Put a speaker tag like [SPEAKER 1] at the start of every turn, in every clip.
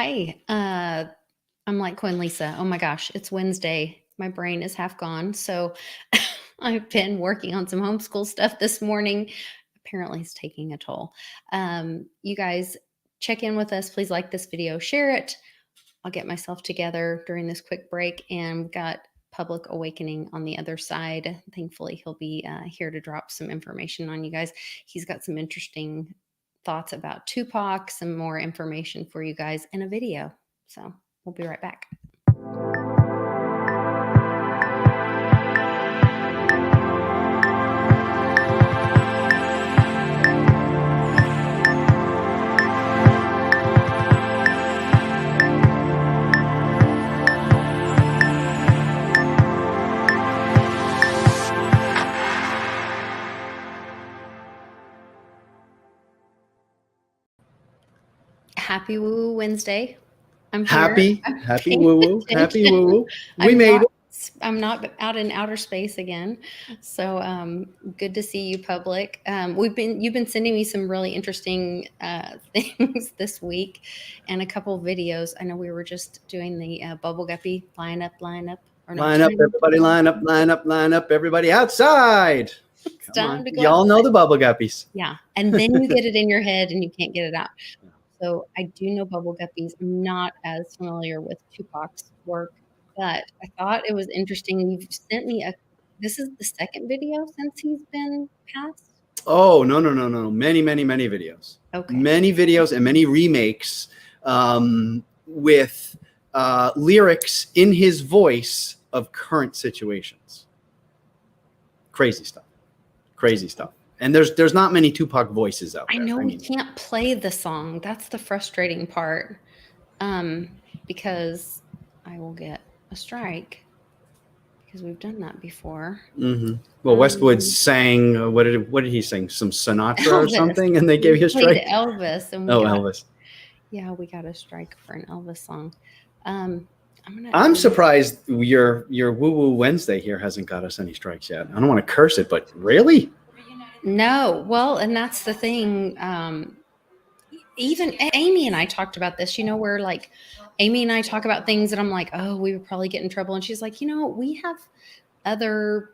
[SPEAKER 1] Hi. I'm Litecoin Lisa. Oh my gosh, it's Wednesday. My brain is half gone. So I've been working on some homeschool stuff this morning. Apparently, it's taking a toll. You guys check in with us. Please like this video, share it. I'll get myself together during this quick break, and we've got Public Awakening on the other side. Thankfully, he'll be here to drop some information on you guys. He's got some interesting thoughts about Tupac, some more information for you guys in a video. So we'll be right back. Happy Woo Woo Wednesday. I'm here.
[SPEAKER 2] Happy woo woo. Happy woo woo. We made it.
[SPEAKER 1] I'm not out in outer space again. So good to see you, Public. You've been sending me some really interesting things this week and a couple videos. I know we were just doing the bubble guppy line up.
[SPEAKER 2] Line up, everybody, line up, everybody outside. Come on. Y'all know the bubble guppies.
[SPEAKER 1] Yeah. And then you get it in your head and you can't get it out. So I do know bubble guppies. I'm not as familiar with Tupac's work, but I thought it was interesting. You've sent me this is the second video since he's been passed?
[SPEAKER 2] Oh, no. Many videos.
[SPEAKER 1] Okay.
[SPEAKER 2] Many videos and many remakes with lyrics in his voice of current situations. Crazy stuff. And there's not many Tupac voices out there.
[SPEAKER 1] I know we can't play the song. That's the frustrating part. Because I will get a strike because we've done that before.
[SPEAKER 2] Mm-hmm. Well, Westwood sang, what did he sing? Some Sinatra Elvis. Or something, and they gave you a strike?
[SPEAKER 1] Elvis. And
[SPEAKER 2] Elvis.
[SPEAKER 1] Yeah, we got a strike for an Elvis song.
[SPEAKER 2] I'm surprised your Woo Woo Wednesday here hasn't got us any strikes yet. I don't want to curse it, but really?
[SPEAKER 1] No. Well, and that's the thing. Even Amy and I talked about this, where like Amy and I talk about things that I'm like, oh, we would probably get in trouble. And she's like, we have other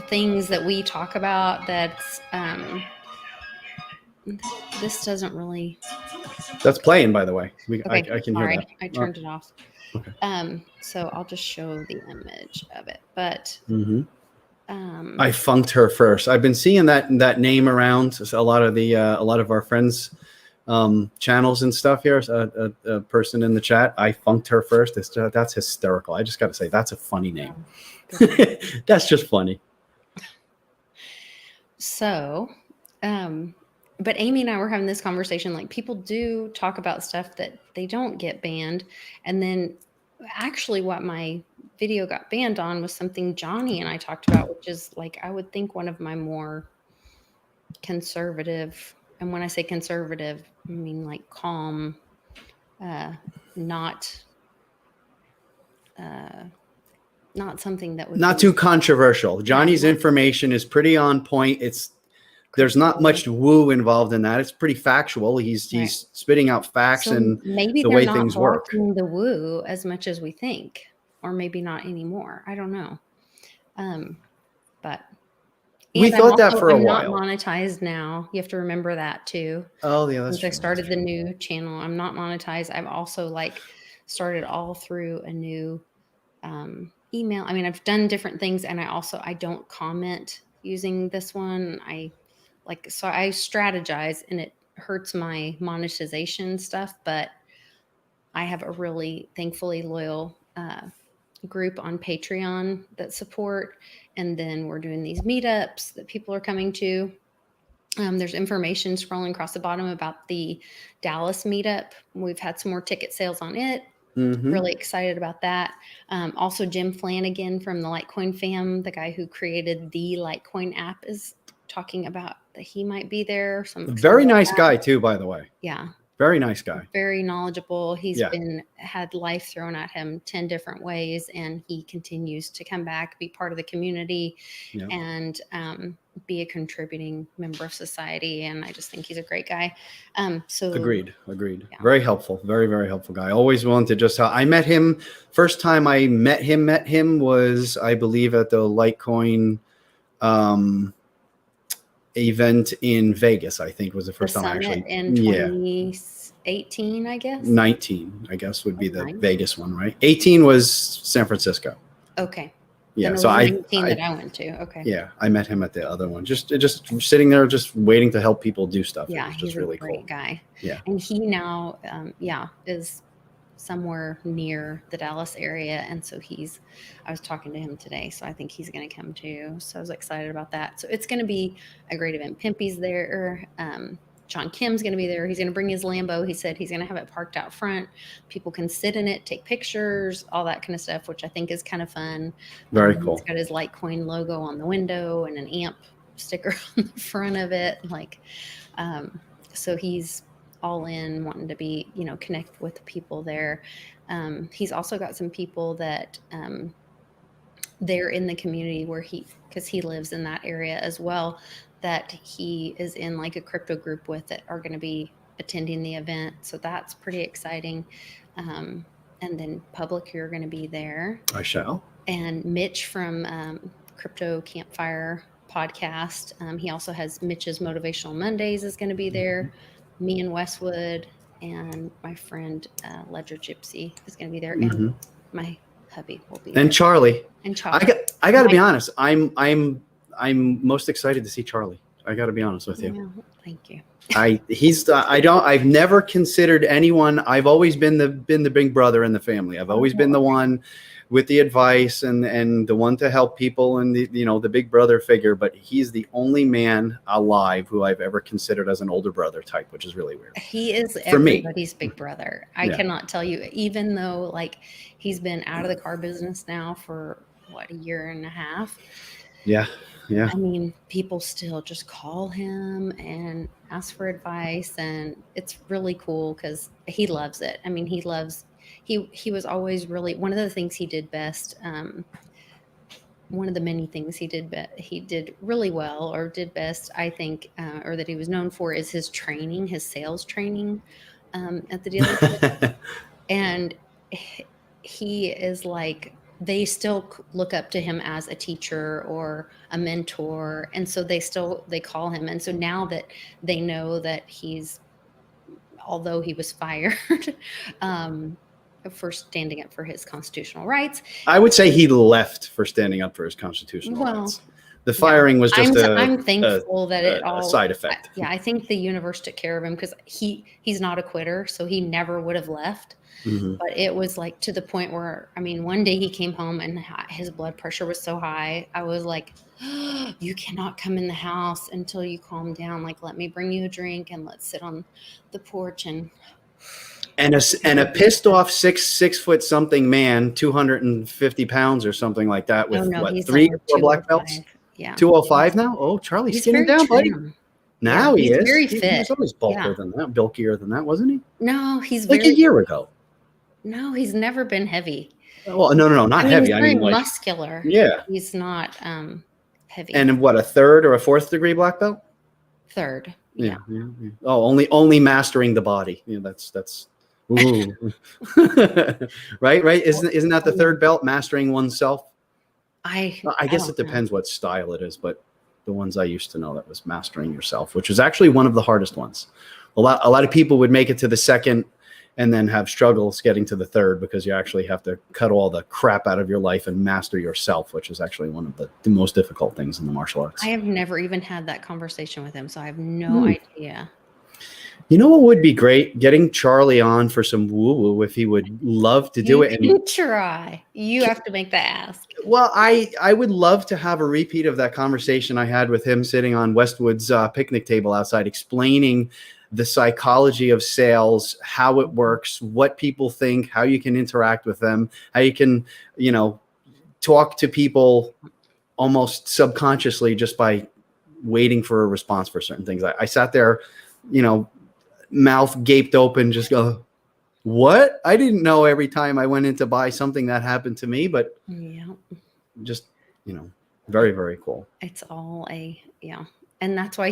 [SPEAKER 1] things that we talk about that's, this doesn't really.
[SPEAKER 2] That's playing, by the way.
[SPEAKER 1] Okay,
[SPEAKER 2] I can hear that.
[SPEAKER 1] I turned it off.
[SPEAKER 2] Okay.
[SPEAKER 1] So I'll just show the image of it, but.
[SPEAKER 2] Mm-hmm. I funked her first. I've been seeing that name around a lot of our friends' channels and stuff here. A person in the chat. I funked her first. That's hysterical. I just got to say that's a funny name. That's just funny.
[SPEAKER 1] So, but Amy and I were having this conversation. Like, people do talk about stuff that they don't get banned, and then actually what my video got banned on was something Johnny and I talked about, which is like, I would think one of my more conservative, and when I say conservative, I mean like calm, not something that would
[SPEAKER 2] not too controversial. Johnny's information is pretty on point. There's not much woo involved in that. It's pretty factual. He's spitting out facts and
[SPEAKER 1] maybe
[SPEAKER 2] the way things work.
[SPEAKER 1] The woo as much as we think, or maybe not anymore. I don't know. But
[SPEAKER 2] we thought that for a while.
[SPEAKER 1] I'm not monetized now. You have to remember that too.
[SPEAKER 2] Oh yeah, that's
[SPEAKER 1] true. I started the new channel. I'm not monetized. I've also started all through a new email. I mean, I've done different things, and I don't comment using this one. So I strategize, and it hurts my monetization stuff, but I have a really thankfully loyal group on Patreon that support. And then we're doing these meetups that people are coming to. There's information scrolling across the bottom about the Dallas meetup. We've had some more ticket sales on it. Mm-hmm. Really excited about that. Also, Jim Flanagan from the Litecoin fam, the guy who created the Litecoin app, is talking about that he might be there.
[SPEAKER 2] Very nice guy too, by the way.
[SPEAKER 1] Yeah.
[SPEAKER 2] Very nice guy.
[SPEAKER 1] Very knowledgeable. He's had life thrown at him 10 different ways, and he continues to come back, be part of the community, and be a contributing member of society. And I just think he's a great guy. So
[SPEAKER 2] Agreed.
[SPEAKER 1] Yeah.
[SPEAKER 2] Very helpful. Very, very helpful guy. Always willing to just help. I met him, first time I met him was, I believe, at the Litecoin event in Vegas, I think was the first time I actually,
[SPEAKER 1] in 2018, I guess.
[SPEAKER 2] 19, I guess, would be the Vegas one, right? 18 was San Francisco.
[SPEAKER 1] Okay.
[SPEAKER 2] Yeah.
[SPEAKER 1] Then it
[SPEAKER 2] So
[SPEAKER 1] was 19 that I went to. Okay.
[SPEAKER 2] Yeah. I met him at the other one, just sitting there, just waiting to help people do stuff.
[SPEAKER 1] Yeah.
[SPEAKER 2] It was
[SPEAKER 1] He's
[SPEAKER 2] just
[SPEAKER 1] a
[SPEAKER 2] really
[SPEAKER 1] great
[SPEAKER 2] cool
[SPEAKER 1] guy.
[SPEAKER 2] Yeah.
[SPEAKER 1] And he now, is somewhere near the Dallas area. And so I was talking to him today. So I think he's going to come too. So I was excited about that. So it's going to be a great event. Pimpy's there. John Kim's going to be there. He's going to bring his Lambo. He said he's going to have it parked out front. People can sit in it, take pictures, all that kind of stuff, which I think is kind of fun.
[SPEAKER 2] Very cool.
[SPEAKER 1] He's got his Litecoin logo on the window and an amp sticker on the front of it. So he's all in, wanting to be, connect with the people there. He's also got some people that they're in the community because he lives in that area as well, that he is in like a crypto group with that are going to be attending the event. So that's pretty exciting. And then Public, you're going to be there.
[SPEAKER 2] I shall.
[SPEAKER 1] And Mitch from Crypto Campfire podcast. He also has Mitch's Motivational Mondays is going to be there. Me and Westwood and my friend Ledger Gypsy is going to be there, and my hubby will be there.
[SPEAKER 2] And Charlie. I got to be honest. I'm most excited to see Charlie. I got to be honest with you.
[SPEAKER 1] Yeah, thank you.
[SPEAKER 2] I've never considered anyone. I've always been the big brother in the family. I've always been the one with the advice and the one to help people and the big brother figure, but he's the only man alive who I've ever considered as an older brother type, which is really weird.
[SPEAKER 1] He is
[SPEAKER 2] for
[SPEAKER 1] everybody's
[SPEAKER 2] me.
[SPEAKER 1] big brother. I cannot tell you, even though he's been out of the car business now for a year and a half.
[SPEAKER 2] Yeah.
[SPEAKER 1] I mean, people still just call him and ask for advice, and it's really cool because he loves it. I mean, he was always really, one of the things he did best, one of the many things he did really well or did best, I think, or that he was known for, is his sales training at the dealership. And he is they still look up to him as a teacher or a mentor. And so they call him. And so now that they know that although he was fired, for standing up for his constitutional rights.
[SPEAKER 2] I would say he left for standing up for his constitutional rights. The firing was just
[SPEAKER 1] I'm thankful that it all
[SPEAKER 2] a side effect.
[SPEAKER 1] I think the universe took care of him because he's not a quitter, so he never would have left. But it was to the point where, I mean, one day he came home and his blood pressure was so high. I was like, oh, you cannot come in the house until you calm down. Let me bring you a drink and let's sit on the porch and a pissed off six foot something man, 250 pounds or something like that, with 3 or 4 black belts. Yeah, 205 now. Oh, Charlie's skinny down, buddy. Now he is very fit.
[SPEAKER 2] He was always bulkier than that, wasn't he?
[SPEAKER 1] No, he's
[SPEAKER 2] a year ago.
[SPEAKER 1] No, he's never been heavy.
[SPEAKER 2] Well, no, not heavy.
[SPEAKER 1] He's very muscular.
[SPEAKER 2] Yeah,
[SPEAKER 1] he's not heavy.
[SPEAKER 2] And what, a 3rd or a 4th degree black belt?
[SPEAKER 1] 3rd.
[SPEAKER 2] Yeah. Oh, only mastering the body. Yeah, that's. Ooh. right. Isn't that the 3rd belt, mastering oneself? I guess it depends what style it is, but the ones I used to know, that was mastering yourself, which was actually one of the hardest ones. A lot of people would make it to the 2nd and then have struggles getting to the 3rd, because you actually have to cut all the crap out of your life and master yourself, which is actually one of the most difficult things in the martial arts. I
[SPEAKER 1] have never even had that conversation with him, so I have no idea.
[SPEAKER 2] You know what would be great? Getting Charlie on for some woo-woo, if he would love to do it.
[SPEAKER 1] And try. You have to make the ask.
[SPEAKER 2] Well, I would love to have a repeat of that conversation I had with him sitting on Westwood's picnic table outside, explaining the psychology of sales, how it works, what people think, how you can interact with them, how you can, talk to people almost subconsciously just by waiting for a response for certain things. I sat there, mouth gaped open, just go, what? I didn't know every time I went in to buy something that happened to me, but just, Very, very cool.
[SPEAKER 1] It's all yeah. And that's why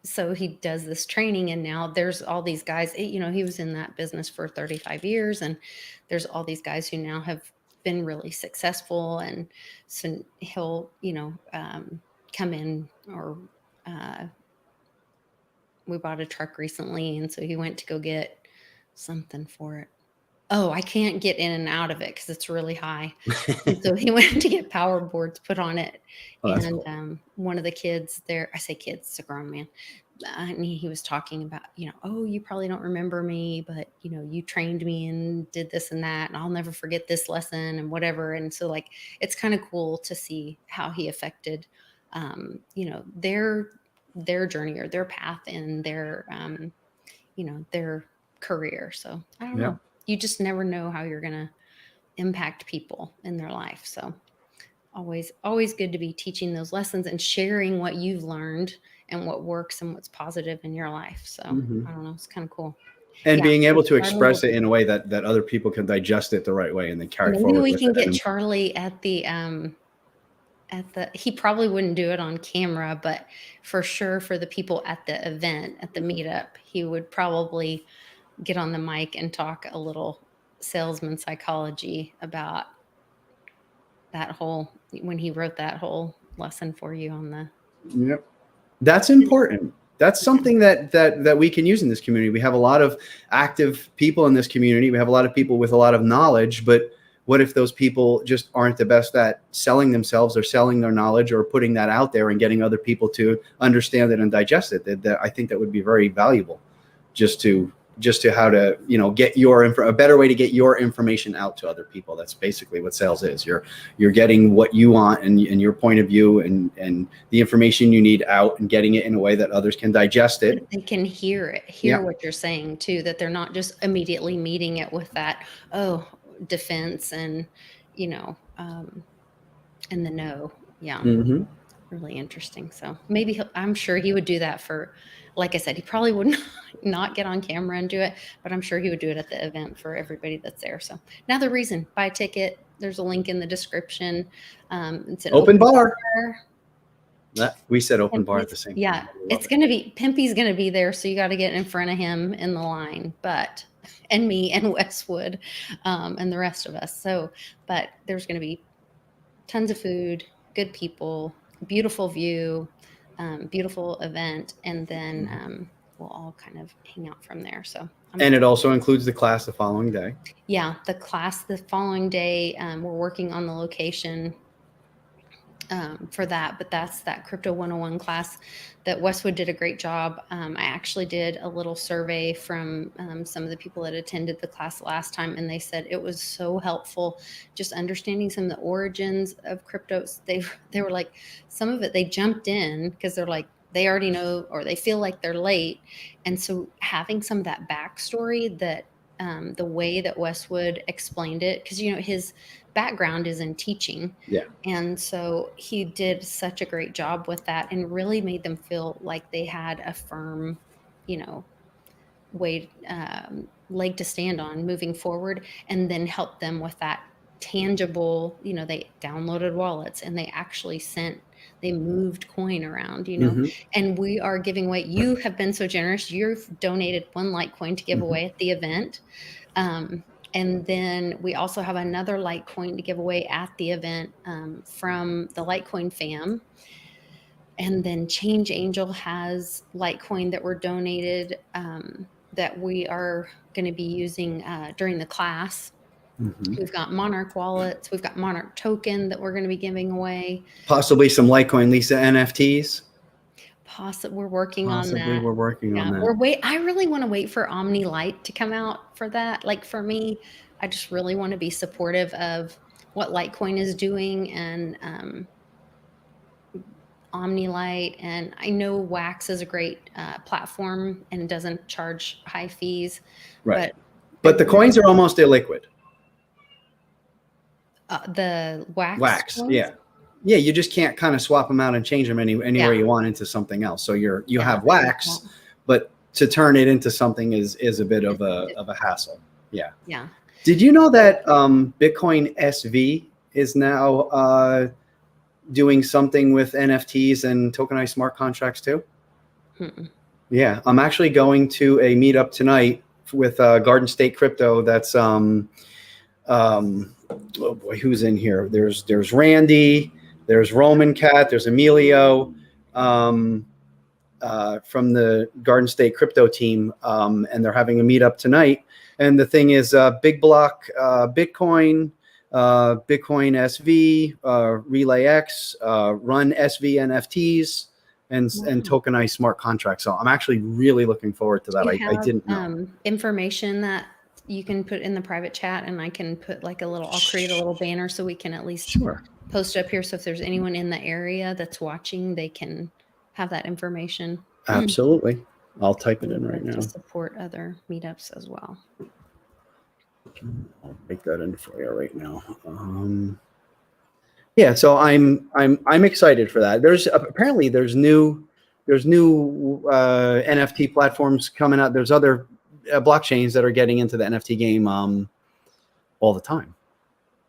[SPEAKER 1] so he does this training, and now there's all these guys, he was in that business for 35 years, and there's all these guys who now have been really successful. And so he'll, come in, or we bought a truck recently, and so he went to go get something for it. Oh, I can't get in and out of it because it's really high. And so he went to get power boards put on it.
[SPEAKER 2] Oh, that's
[SPEAKER 1] And
[SPEAKER 2] cool.
[SPEAKER 1] one of the kids there, I say kids, it's a grown man. And he was talking about, oh, you probably don't remember me, but, you trained me and did this and that. And I'll never forget this lesson and whatever. And so it's kind of cool to see how he affected, their journey or their path and their career. So I don't know. You just never know how you're going to impact people in their life. So always good to be teaching those lessons and sharing what you've learned and what works and what's positive in your life. So I don't know. It's kind of cool.
[SPEAKER 2] And being able to express it in a way that other people can digest it the right way and then carry it forward.
[SPEAKER 1] Maybe we can get Charlie at the, he probably wouldn't do it on camera, but for sure for the people at the event, at the meetup, he would probably get on the mic and talk a little salesman psychology about that when he wrote that whole lesson for you on the.
[SPEAKER 2] Yep. That's important. That's something that we can use in this community. We have a lot of active people in this community. We have a lot of people with a lot of knowledge, but what if those people just aren't the best at selling themselves or selling their knowledge or putting that out there and getting other people to understand it and digest it? That I think that would be very valuable just to how to, get a better way to get your information out to other people. That's basically what sales is. You're getting what you want and your point of view and the information you need out and getting it in a way that others can digest it.
[SPEAKER 1] They can hear what you're saying too, that they're not just immediately meeting it with that, defense and, and the no. Yeah.
[SPEAKER 2] Mm-hmm.
[SPEAKER 1] Really interesting. So maybe I'm sure he would do that for, like I said, he probably would not get on camera and do it, but I'm sure he would do it at the event for everybody that's there. So another reason, buy a ticket. There's a link in the description. It's an
[SPEAKER 2] open bar. We said open bar at the same time.
[SPEAKER 1] Yeah, it's going to be, Pimpy's going to be there. So you got to get in front of him in the line, and me and Westwood and the rest of us. But there's going to be tons of food, good people, beautiful view, beautiful event, and then we'll all kind of hang out from there. So
[SPEAKER 2] and it also includes the class the following day.
[SPEAKER 1] Yeah, the class the following day. We're working on the location for that, but that's that Crypto 101 class that Westwood did a great job. I actually did a little survey from some of the people that attended the class last time, and they said it was so helpful just understanding some of the origins of cryptos. They were like, some of it they jumped in because they're like, they already know, or they feel like they're late. And so having some of that backstory, that the way that Westwood explained it, because his background is in teaching.
[SPEAKER 2] Yeah.
[SPEAKER 1] And so he did such a great job with that and really made them feel like they had a firm, leg to stand on moving forward, and then help them with that tangible, they downloaded wallets and they moved coin around,
[SPEAKER 2] Mm-hmm.
[SPEAKER 1] and we are giving away. You have been so generous. You've donated 1 Litecoin to give away at the event. And then we also have another Litecoin to give away at the event from the Litecoin fam. And then Change Angel has Litecoin that were donated that we are going to be using during the class. Mm-hmm. We've got Monarch wallets. We've got Monarch token that we're going to be giving away.
[SPEAKER 2] Possibly some Litecoin Lisa NFTs.
[SPEAKER 1] We're working on that.
[SPEAKER 2] We're working on that.
[SPEAKER 1] I really want to wait for Omni Light to come out for that. Like for me, I just really want to be supportive of what Litecoin is doing and Omni Light. And I know Wax is a great platform and doesn't charge high fees.
[SPEAKER 2] Right. But the coins are almost illiquid.
[SPEAKER 1] The Wax
[SPEAKER 2] coins? Yeah, you just can't kind of swap them out and change them anywhere you want into something else. So you have Wax, but to turn it into something is a bit of a hassle. Yeah.
[SPEAKER 1] Yeah.
[SPEAKER 2] Did you know that Bitcoin SV is now doing something with NFTs and tokenized smart contracts too?
[SPEAKER 1] Mm-mm.
[SPEAKER 2] Yeah, I'm actually going to a meetup tonight with Garden State Crypto. That's oh boy, who's in here? There's Randy, there's Roman Cat, there's Emilio from the Garden State Crypto team, and they're having a meetup tonight. And the thing is, Big Block, Bitcoin, Bitcoin SV, Relay X, Run SV NFTs, and tokenized smart contracts. So I'm actually really looking forward to that. I didn't know.
[SPEAKER 1] Information that you can put in the private chat, and I can put like I'll create a little banner so we can at least post up here. So if there's anyone in the area that's watching, they can have that information.
[SPEAKER 2] Absolutely. I'll type it in right now.
[SPEAKER 1] To support other meetups as well.
[SPEAKER 2] I'll make that in for you right now. Yeah, so I'm excited for that. There's apparently new NFT platforms coming out. There's other blockchains that are getting into the NFT game all the time,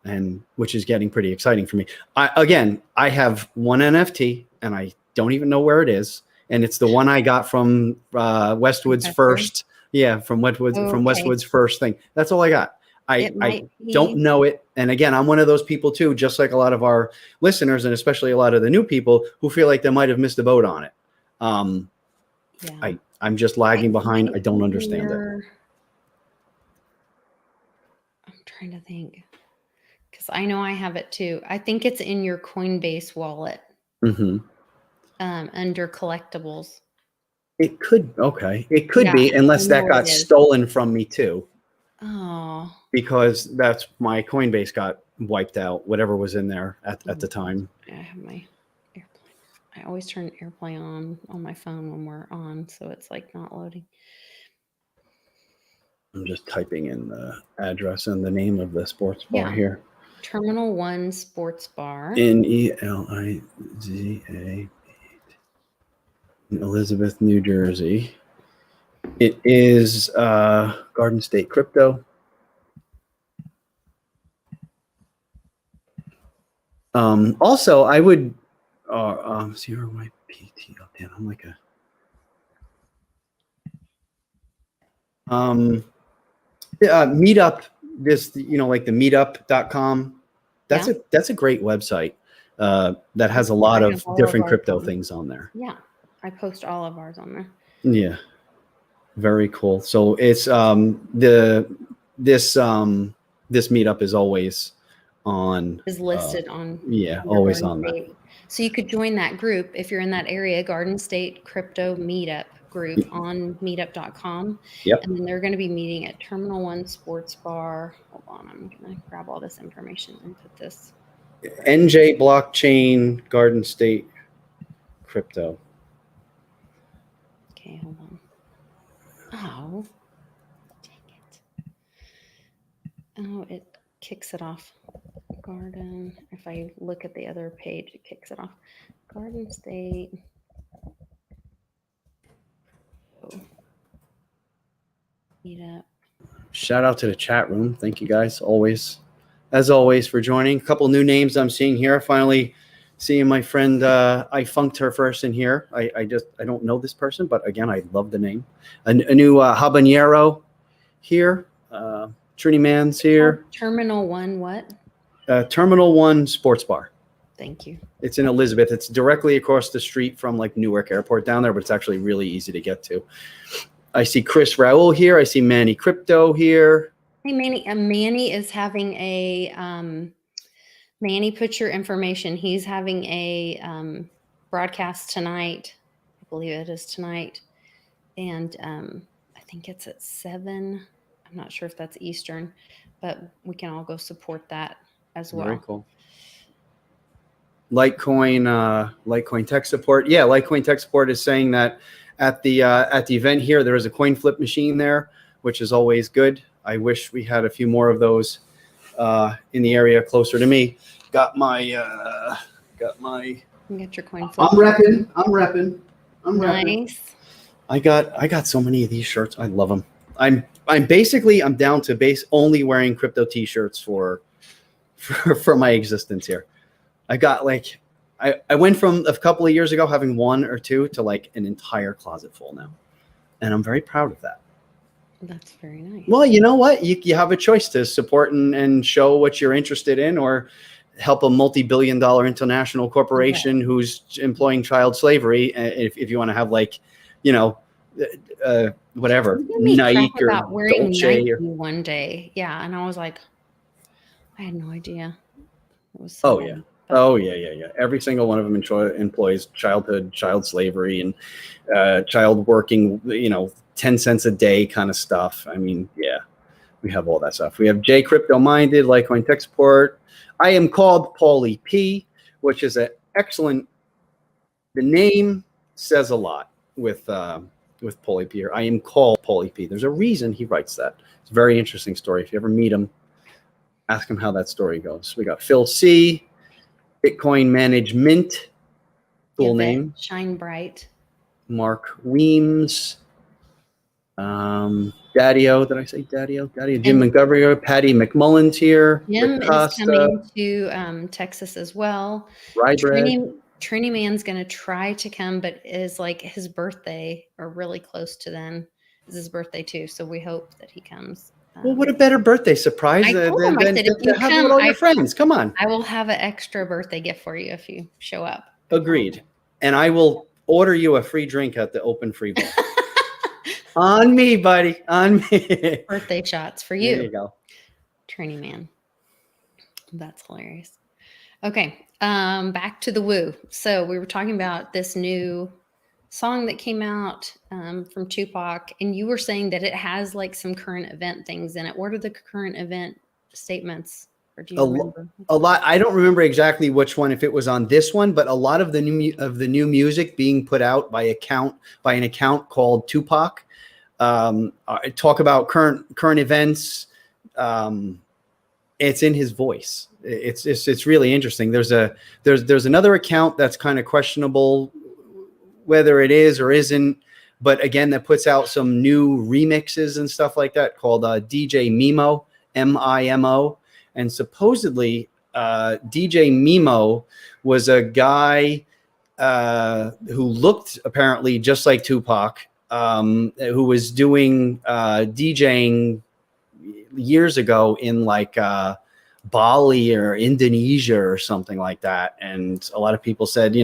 [SPEAKER 2] and which is getting pretty exciting for me. I have one NFT and I don't even know where it is, and it's the one I got from Westwood's first. Yeah, from Westwood's first thing. That's all I got. I don't know it. And again, I'm one of those people too, just like a lot of our listeners, and especially a lot of the new people who feel like they might have missed the boat on it. I'm just lagging behind. I don't understand it.
[SPEAKER 1] I'm trying to think, because I know I have it too. I think it's in your Coinbase wallet, under collectibles.
[SPEAKER 2] It could be, unless that got stolen from me too.
[SPEAKER 1] Oh,
[SPEAKER 2] because that's my Coinbase got wiped out, whatever was in there at the time.
[SPEAKER 1] I have my airplane. I always turn airplane on my phone when we're on, so it's like not loading.
[SPEAKER 2] I'm just typing in the address and the name of the sports bar here.
[SPEAKER 1] Terminal 1 Sports Bar.
[SPEAKER 2] NELIZA, in Elizabeth, New Jersey. It is Garden State Crypto. Also, I would zero my PT. Oh, damn, I'm like a meetup. This, like the meetup.com. That's a great website that has a lot of different crypto things on there.
[SPEAKER 1] Yeah, I post all of ours on there.
[SPEAKER 2] Yeah. Very cool. So it's this meetup is always on.
[SPEAKER 1] Is listed on.
[SPEAKER 2] Yeah, always on that.
[SPEAKER 1] So you could join that group if you're in that area, Garden State Crypto Meetup group on meetup.com.
[SPEAKER 2] Yep.
[SPEAKER 1] And then they're going to be meeting at Terminal 1 Sports Bar. Hold on, I'm going to grab all this information and put this.
[SPEAKER 2] NJ Blockchain Garden State Crypto.
[SPEAKER 1] Okay, hold on. Oh, dang it. Oh, it kicks it off. Garden. If I look at the other page, it kicks it off. Garden State. Meetup.
[SPEAKER 2] Shout out to the chat room. Thank you guys as always for joining. A couple new names I'm seeing here. Finally seeing my friend, I funked her first in here. I don't know this person, but again, I love the name. A new habanero here. Trini Man's here.
[SPEAKER 1] Terminal 1 what?
[SPEAKER 2] Terminal 1 Sports Bar.
[SPEAKER 1] Thank you.
[SPEAKER 2] It's in Elizabeth. It's directly across the street from like Newark Airport down there, but it's actually really easy to get to. I see Chris Raoul here. I see Manny Crypto here.
[SPEAKER 1] Hey, Manny. Manny is having a Manny, put your information. He's having a broadcast tonight. I believe it is tonight. And I think it's at 7. I'm not sure if that's Eastern, but we can all go support that as well.
[SPEAKER 2] Very cool. Litecoin tech support. Yeah, Litecoin tech support is saying that at the event here, there is a coin flip machine there, which is always good. I wish we had a few more of those in the area closer to me. Got my.
[SPEAKER 1] You got your coin flip.
[SPEAKER 2] I'm repping.
[SPEAKER 1] Nice.
[SPEAKER 2] I got so many of these shirts. I love them. I'm down to only wearing crypto t-shirts for my existence here. I got like I went from a couple of years ago having one or two to like an entire closet full now. And I'm very proud of that.
[SPEAKER 1] That's very nice.
[SPEAKER 2] Well, you know what? You have a choice to support and show what you're interested in, or help a multi-billion-dollar international corporation who's employing child slavery. If you want to have like, you know, whatever, Nike or
[SPEAKER 1] about wearing
[SPEAKER 2] Dolce
[SPEAKER 1] Nike
[SPEAKER 2] or
[SPEAKER 1] one day. Yeah. And I was like, I had no idea. It was
[SPEAKER 2] oh
[SPEAKER 1] so
[SPEAKER 2] yeah.
[SPEAKER 1] bad.
[SPEAKER 2] Oh yeah. Every single one of them employs child slavery, and child working, 10 cents a day kind of stuff. I mean, yeah, we have all that stuff. We have J Crypto Minded, Litecoin Tech Support. I am called Paulie P, which is an excellent. The name says a lot with Paulie P. I am called Paulie P. There's a reason he writes that. It's a very interesting story. If you ever meet him, ask him how that story goes. We got Phil C, Bitcoin Management, cool name.
[SPEAKER 1] Shine Bright.
[SPEAKER 2] Mark Weems. Daddy-O, did I say Daddy-O? Jim Montgomery, Patty McMullen's here.
[SPEAKER 1] Jim is coming to Texas as well. Trini Man's going to try to come, but is like his birthday or really close to then is his birthday too. So we hope that he comes.
[SPEAKER 2] Well, what a better birthday surprise than to have with all your friends. Come on.
[SPEAKER 1] I will have an extra birthday gift for you if you show up.
[SPEAKER 2] Agreed. And I will order you a free drink at the open free bar. On me, buddy. On me.
[SPEAKER 1] Birthday shots for you.
[SPEAKER 2] There you go.
[SPEAKER 1] Trini Man. That's hilarious. Okay. Back to the woo. So we were talking about this new song that came out from Tupac, and you were saying that it has like some current event things in it. What are the current event statements? Or do you remember?
[SPEAKER 2] A lot. I don't remember exactly which one, if it was on this one, but a lot of the new music being put out by an account called Tupac. Talk about current events. It's in his voice. It's really interesting. There's another account that's kind of questionable whether it is or isn't, but again, that puts out some new remixes and stuff like that, called DJ Mimo, MIMO. And supposedly DJ Mimo was a guy who looked apparently just like Tupac, who was doing DJing years ago in like Bali or Indonesia or something like that. And a lot of people said,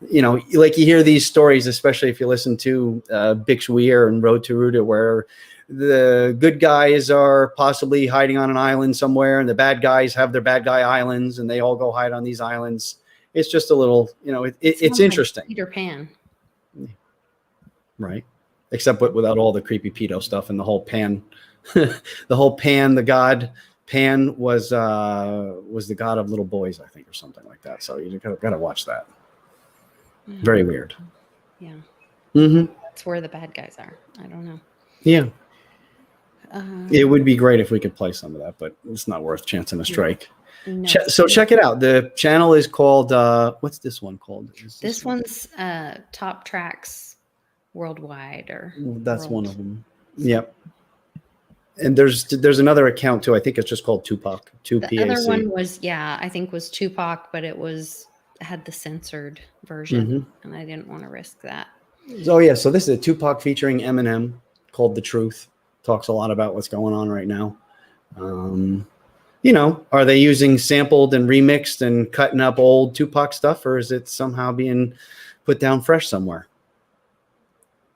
[SPEAKER 2] like you hear these stories, especially if you listen to Bix Weir and Road to Ruta, where the good guys are possibly hiding on an island somewhere, and the bad guys have their bad guy islands, and they all go hide on these islands. It's just a little, it's interesting.
[SPEAKER 1] Like Peter Pan.
[SPEAKER 2] Right. Except without all the creepy pedo stuff and the whole Pan, the god Pan was the god of little boys, I think, or something like that. So you gotta watch that. Very weird.
[SPEAKER 1] Yeah.
[SPEAKER 2] Mm-hmm.
[SPEAKER 1] That's where the bad guys are. I don't know.
[SPEAKER 2] Yeah. It would be great if we could play some of that, but it's not worth chancing a strike.
[SPEAKER 1] No.
[SPEAKER 2] So check it out. The channel is called, what's this one called?
[SPEAKER 1] This one's Top Tracks Worldwide, or
[SPEAKER 2] that's one of them. Yep. And there's another account too. I think it's just called Tupac.
[SPEAKER 1] The other one was, I think was Tupac, but it had the censored version, and I didn't want to risk that.
[SPEAKER 2] Oh yeah, so this is a Tupac featuring Eminem called The Truth. Talks a lot about what's going on right now. Are they using sampled and remixed and cutting up old Tupac stuff, or is it somehow being put down fresh somewhere?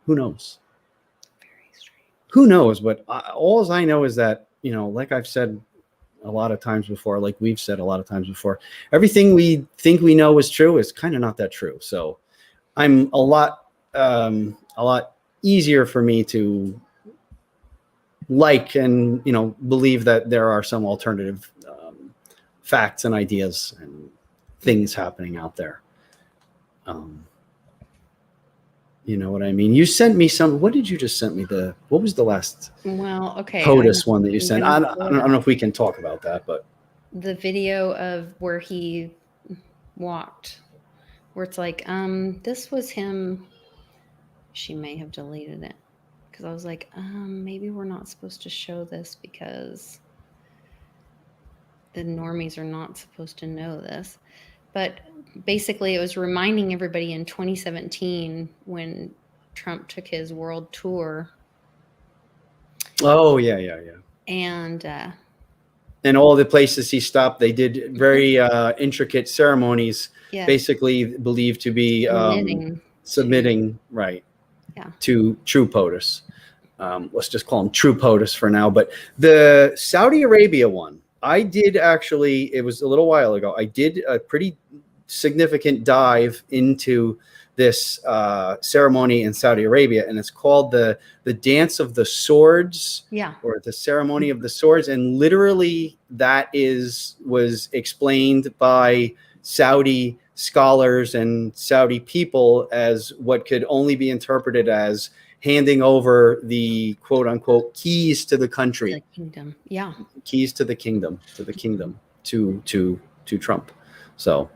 [SPEAKER 2] Who knows?
[SPEAKER 1] Very strange.
[SPEAKER 2] Who knows? But all I know is that, like I've said a lot of times before, like we've said a lot of times before, everything we think we know is true is kind of not that true. So I'm a lot easier for me to like and believe that there are some alternative facts and ideas and things happening out there. You know what I mean? You sent me some. What did you just send me? What was the last?
[SPEAKER 1] Well, okay.
[SPEAKER 2] POTUS one that you sent. I don't know if we can talk about that, but
[SPEAKER 1] the video of where he walked, where it's like, this was him. She may have deleted it because I was like, maybe we're not supposed to show this because the normies are not supposed to know this. But basically it was reminding everybody in 2017 when Trump took his world tour.
[SPEAKER 2] Oh yeah. And all the places he stopped, they did very intricate ceremonies,
[SPEAKER 1] yes,
[SPEAKER 2] basically believed to be submitting right to true POTUS. Let's just call him true POTUS for now. But the Saudi Arabia one, I did actually, it was a little while ago, I did a pretty significant dive into this ceremony in Saudi Arabia, and it's called the Dance of the Swords, or the Ceremony of the Swords, and literally that was explained by Saudi scholars and Saudi people as what could only be interpreted as handing over the quote unquote keys to the country,
[SPEAKER 1] the kingdom,
[SPEAKER 2] keys to the kingdom, to Trump. So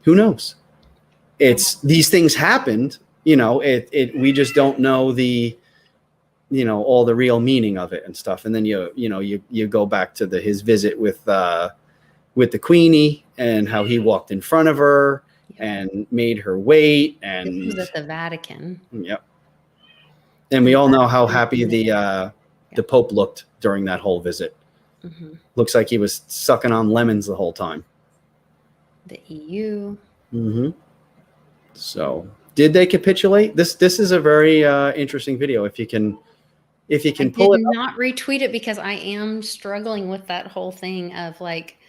[SPEAKER 2] who knows? It's these things happened, we just don't know the, all the real meaning of it and stuff. And then you go back to his visit with the Queenie and how he walked in front of her and made her wait. And
[SPEAKER 1] this was at the Vatican.
[SPEAKER 2] Yep. And we all know how happy the Pope looked during that whole visit. Mm-hmm. Looks like he was sucking on lemons the whole time.
[SPEAKER 1] The EU.
[SPEAKER 2] Mm-hmm. So, did they capitulate? This is a very interesting video. If you can pull it.
[SPEAKER 1] I did not retweet it because I am struggling with that whole thing of like,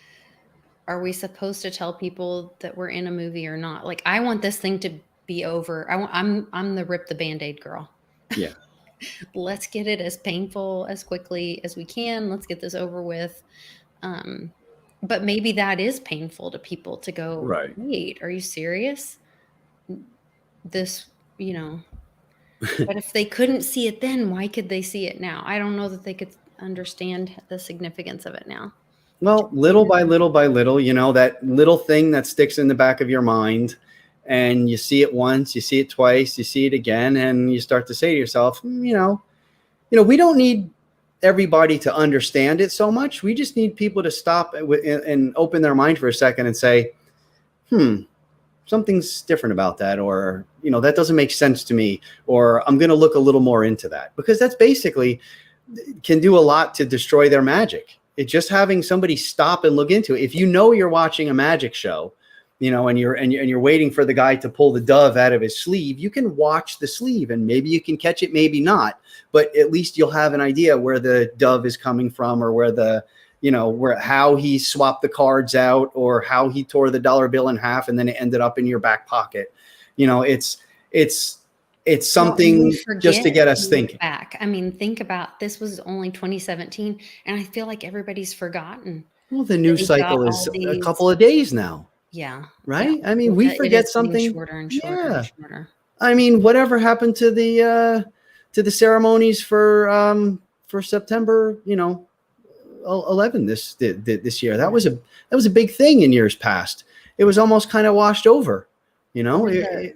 [SPEAKER 1] are we supposed to tell people that we're in a movie or not? Like, I want this thing to be over. I'm the rip the Band-Aid girl.
[SPEAKER 2] Yeah.
[SPEAKER 1] Let's get it as painful as quickly as we can. Let's get this over with. But maybe that is painful to people to go, right. Wait, are you serious? This, but if they couldn't see it then, why could they see it now? I don't know that they could understand the significance of it now.
[SPEAKER 2] Well, little by little by little, that little thing that sticks in the back of your mind, and you see it once, you see it twice, you see it again, and you start to say to yourself, we don't need everybody to understand it so much. We just need people to stop and open their mind for a second and say, something's different about that, or, that doesn't make sense to me, or I'm going to look a little more into that, because that's basically can do a lot to destroy their magic. It's just having somebody stop and look into it. If you're watching a magic show, and you're waiting for the guy to pull the dove out of his sleeve, you can watch the sleeve and maybe you can catch it, maybe not, but at least you'll have an idea where the dove is coming from, or where how he swapped the cards out, or how he tore the dollar bill in half and then it ended up in your back pocket. It's something just to get us thinking
[SPEAKER 1] back. I mean, think about, this was only 2017 and I feel like everybody's forgotten.
[SPEAKER 2] Well, the news cycle is a couple of days now.
[SPEAKER 1] Yeah.
[SPEAKER 2] Right. Yeah. I mean, we forget something
[SPEAKER 1] shorter and shorter and shorter.
[SPEAKER 2] I mean, whatever happened to the ceremonies for September, 11 this year? That was a big thing in years past. It was almost kind of washed over,
[SPEAKER 1] the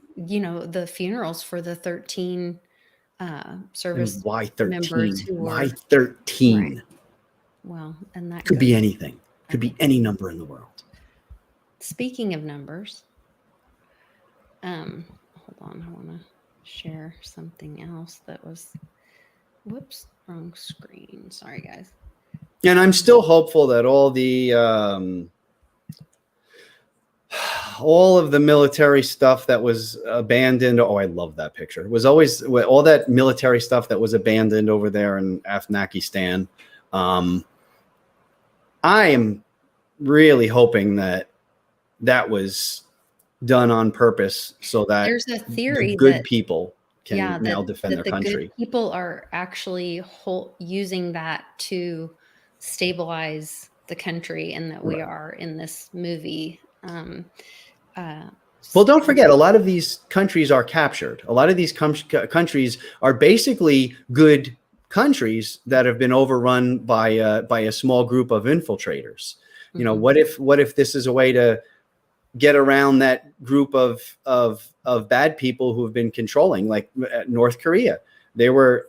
[SPEAKER 1] funerals for the 13 service
[SPEAKER 2] why 13?
[SPEAKER 1] Members who
[SPEAKER 2] why 13?
[SPEAKER 1] Right. Well, and that
[SPEAKER 2] could be anything. Could be any number in the world.
[SPEAKER 1] Speaking of numbers, hold on, I want to share something else that was, whoops, wrong screen. Sorry, guys.
[SPEAKER 2] And I'm still hopeful that all of the military stuff that was abandoned. Oh, I love that picture. It was always all that military stuff that was abandoned over there in Afghanistan. I am really hoping that was done on purpose, so that
[SPEAKER 1] there's a theory
[SPEAKER 2] good people can now defend their country.
[SPEAKER 1] Good people are actually using that to stabilize the country, and that we are in this movie.
[SPEAKER 2] Well, don't forget, a lot of these countries are captured. A lot of these countries are basically good countries that have been overrun by a small group of infiltrators. What if this is a way to get around that group of bad people who have been controlling, like North Korea? They were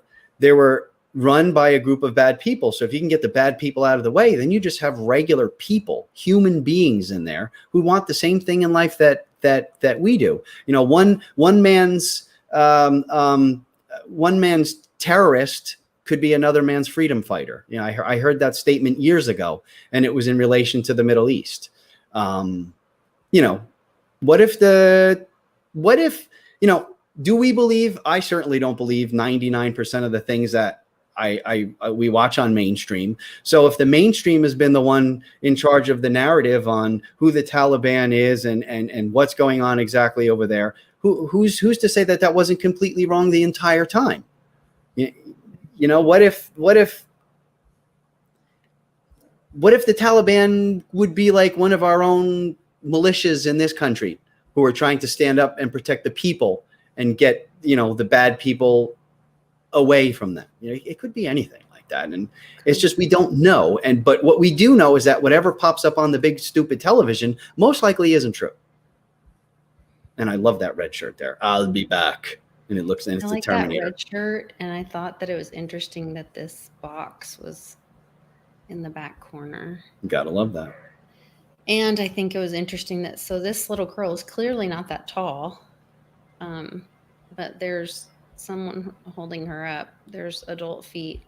[SPEAKER 2] run by a group of bad people. So if you can get the bad people out of the way, then you just have regular people, human beings in there who want the same thing in life that we do. You know, one man's terrorist could be another man's freedom fighter. You know, I heard that statement years ago, and it was in relation to the Middle East. You know, what if, you know, do we believe? I certainly don't believe 99% of the things that we watch on mainstream. So if the mainstream has been the one in charge of the narrative on who the Taliban is and what's going on exactly over there, who's to say that that wasn't completely wrong the entire time? You know, what if the Taliban would be like one of our own militias in this country who are trying to stand up and protect the people and get, you know, the bad people away from them? You know, it could be anything like that. And it's just, we don't know. But what we do know is that whatever pops up on the big stupid television most likely isn't true. And I love that red shirt there. I'll be back. And it looks, and it's the Terminator.
[SPEAKER 1] That red shirt, and I thought that it was interesting that this box was in the back corner.
[SPEAKER 2] You gotta love that.
[SPEAKER 1] And I think it was interesting that, so this little girl is clearly not that tall, but there's someone holding her up. There's adult feet.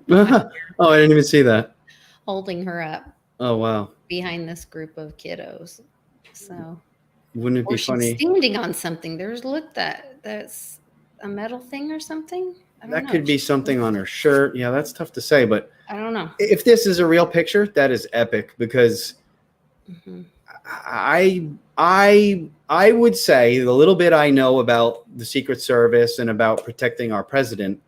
[SPEAKER 2] Oh, I didn't even see that.
[SPEAKER 1] Holding her up.
[SPEAKER 2] Oh, wow.
[SPEAKER 1] Behind this group of kiddos. So.
[SPEAKER 2] Wouldn't it be funny?
[SPEAKER 1] She's standing on something. That's a metal thing or something.
[SPEAKER 2] That could be something on her shirt. Yeah, that's tough to say, but
[SPEAKER 1] I don't know.
[SPEAKER 2] If this is a real picture, that is epic, because I would say the little bit I know about the Secret Service and about protecting our president,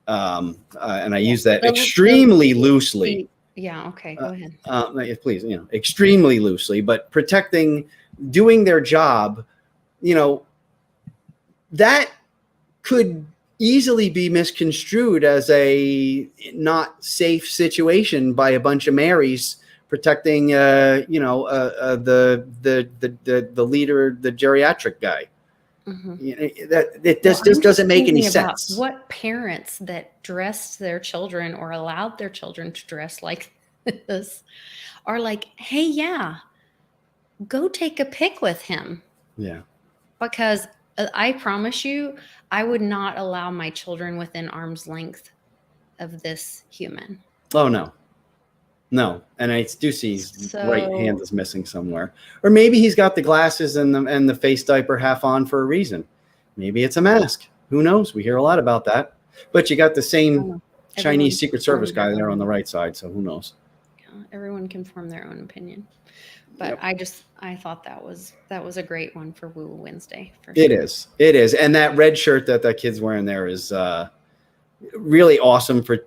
[SPEAKER 2] and I use that extremely loosely.
[SPEAKER 1] Yeah. Okay. Go ahead.
[SPEAKER 2] Please, you know, extremely loosely, but protecting, doing their job, you know, that could easily be misconstrued as a not safe situation by a bunch of Marys protecting, the leader, the geriatric guy. You know, that it just doesn't make any sense.
[SPEAKER 1] What parents that dressed their children or allowed their children to dress like this are like, hey, yeah, go take a pic with him.
[SPEAKER 2] Yeah.
[SPEAKER 1] Because I promise you, I would not allow my children within arm's length of this human.
[SPEAKER 2] Oh, no. No. And I do see his right hand is missing somewhere. Or maybe he's got the glasses and the face diaper half on for a reason. Maybe it's a mask. Who knows? We hear a lot about that. But you got the same Chinese Secret Service guy there on the right side, so who knows?
[SPEAKER 1] Yeah, everyone can form their own opinion. But yep. I thought that was a great one for Woo Wednesday. For sure.
[SPEAKER 2] It is. And that red shirt that kid's wearing there is really awesome for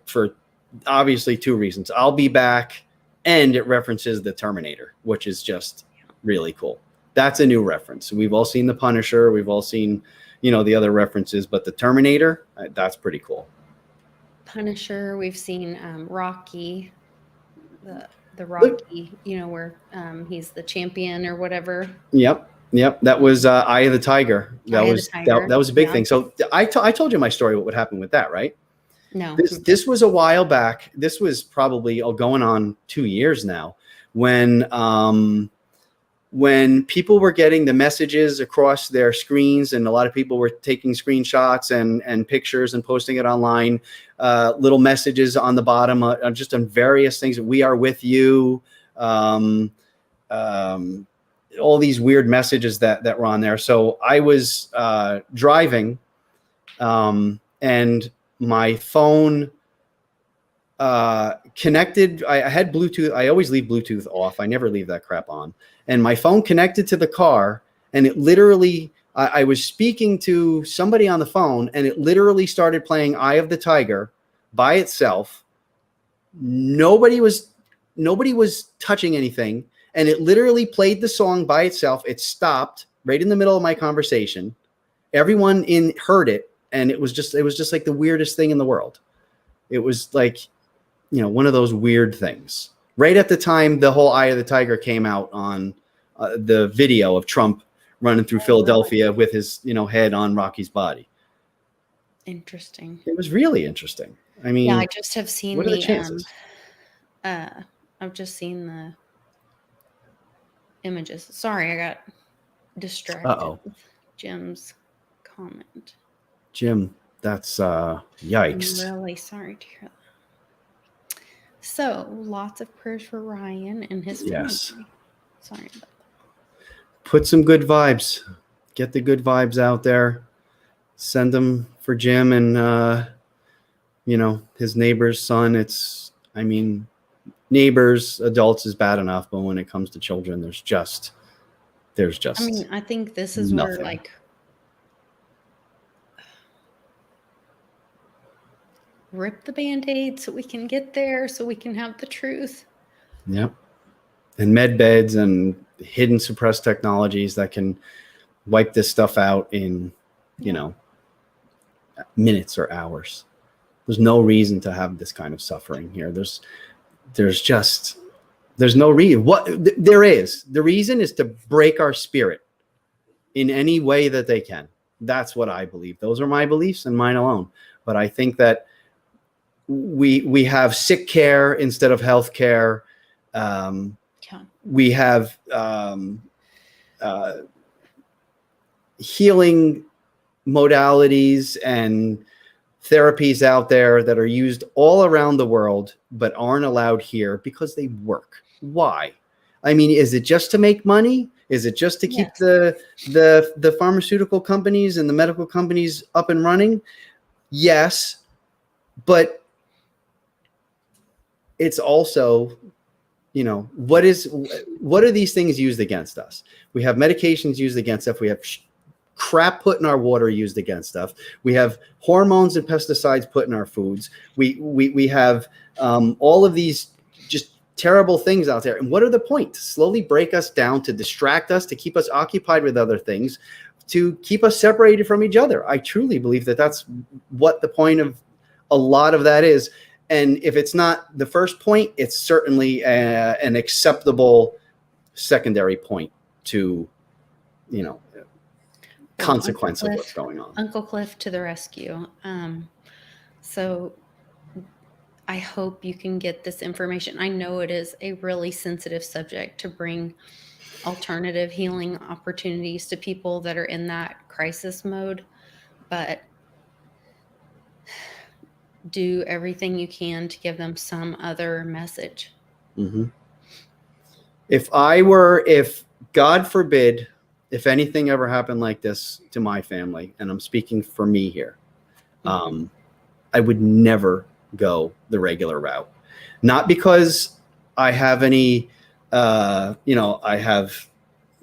[SPEAKER 2] obviously two reasons. I'll be back, and it references the Terminator, which is just really cool. That's a new reference. We've all seen the Punisher. We've all seen, you know, the other references, but the Terminator, that's pretty cool.
[SPEAKER 1] Punisher, we've seen Rocky, the Rocky, you know, where he's the champion or whatever. Yep.
[SPEAKER 2] That was Eye of the Tiger. That was a big thing. So I told you my story. What would happen with that, right?
[SPEAKER 1] No.
[SPEAKER 2] This was a while back. This was probably going on 2 years now, when people were getting the messages across their screens, and a lot of people were taking screenshots and pictures and posting it online, little messages on the bottom, just on various things. We are with you. All these weird messages that were on there. So I was driving, and my phone connected. I had Bluetooth. I always leave Bluetooth off. I never leave that crap on. And my phone connected to the car, and it literally, I was speaking to somebody on the phone, and it literally started playing Eye of the Tiger by itself. Nobody was touching anything. And it literally played the song by itself. It stopped right in the middle of my conversation. Everyone heard it. And it was just like the weirdest thing in the world. It was like, you know, one of those weird things. Right at the time the whole Eye of the Tiger came out on the video of Trump running through Philadelphia with his, you know, head on Rocky's body.
[SPEAKER 1] Interesting.
[SPEAKER 2] It was really interesting. I mean,
[SPEAKER 1] Yeah, I just have seen
[SPEAKER 2] what are the chances?
[SPEAKER 1] I've just seen the images. Sorry, I got distracted
[SPEAKER 2] Uh-oh.
[SPEAKER 1] with Jim's comment.
[SPEAKER 2] Jim, that's
[SPEAKER 1] I'm
[SPEAKER 2] yikes.
[SPEAKER 1] really sorry to hear that. So, lots of prayers for Ryan and his family.
[SPEAKER 2] Yes.
[SPEAKER 1] Sorry about that.
[SPEAKER 2] Put some good vibes. Get the good vibes out there. Send them for Jim and his neighbor's son. I mean, neighbors, adults is bad enough, but when it comes to children, there's just
[SPEAKER 1] I mean, I think this is
[SPEAKER 2] nothing.
[SPEAKER 1] where, like, rip the Band-Aid so we can get there, so we can have the truth.
[SPEAKER 2] Yep. And med beds and hidden suppressed technologies that can wipe this stuff out in, minutes or hours. There's no reason to have this kind of suffering here. There's no reason. There is. The reason is to break our spirit in any way that they can. That's what I believe. Those are my beliefs and mine alone. But I think that we have sick care instead of health care. We have healing modalities and therapies out there that are used all around the world but aren't allowed here because they work. Why? I mean, is it just to make money? Is it just to keep the pharmaceutical companies and the medical companies up and running? Yes, but it's also, what are these things used against us? We have medications used against us. We have crap put in our water used against stuff. We have hormones and pesticides put in our foods. We have all of these just terrible things out there. And what are the point? To slowly break us down, to distract us, to keep us occupied with other things, to keep us separated from each other. I truly believe that that's what the point of a lot of that is. And if it's not the first point, it's certainly an acceptable secondary point to, consequence of what's going on.
[SPEAKER 1] Uncle Cliff to the rescue. So I hope you can get this information. I know it is a really sensitive subject to bring alternative healing opportunities to people that are in that crisis mode, but do everything you can to give them some other message.
[SPEAKER 2] Mm-hmm. If God forbid, if anything ever happened like this to my family, and I'm speaking for me here, I would never go the regular route. Not because I have any, I have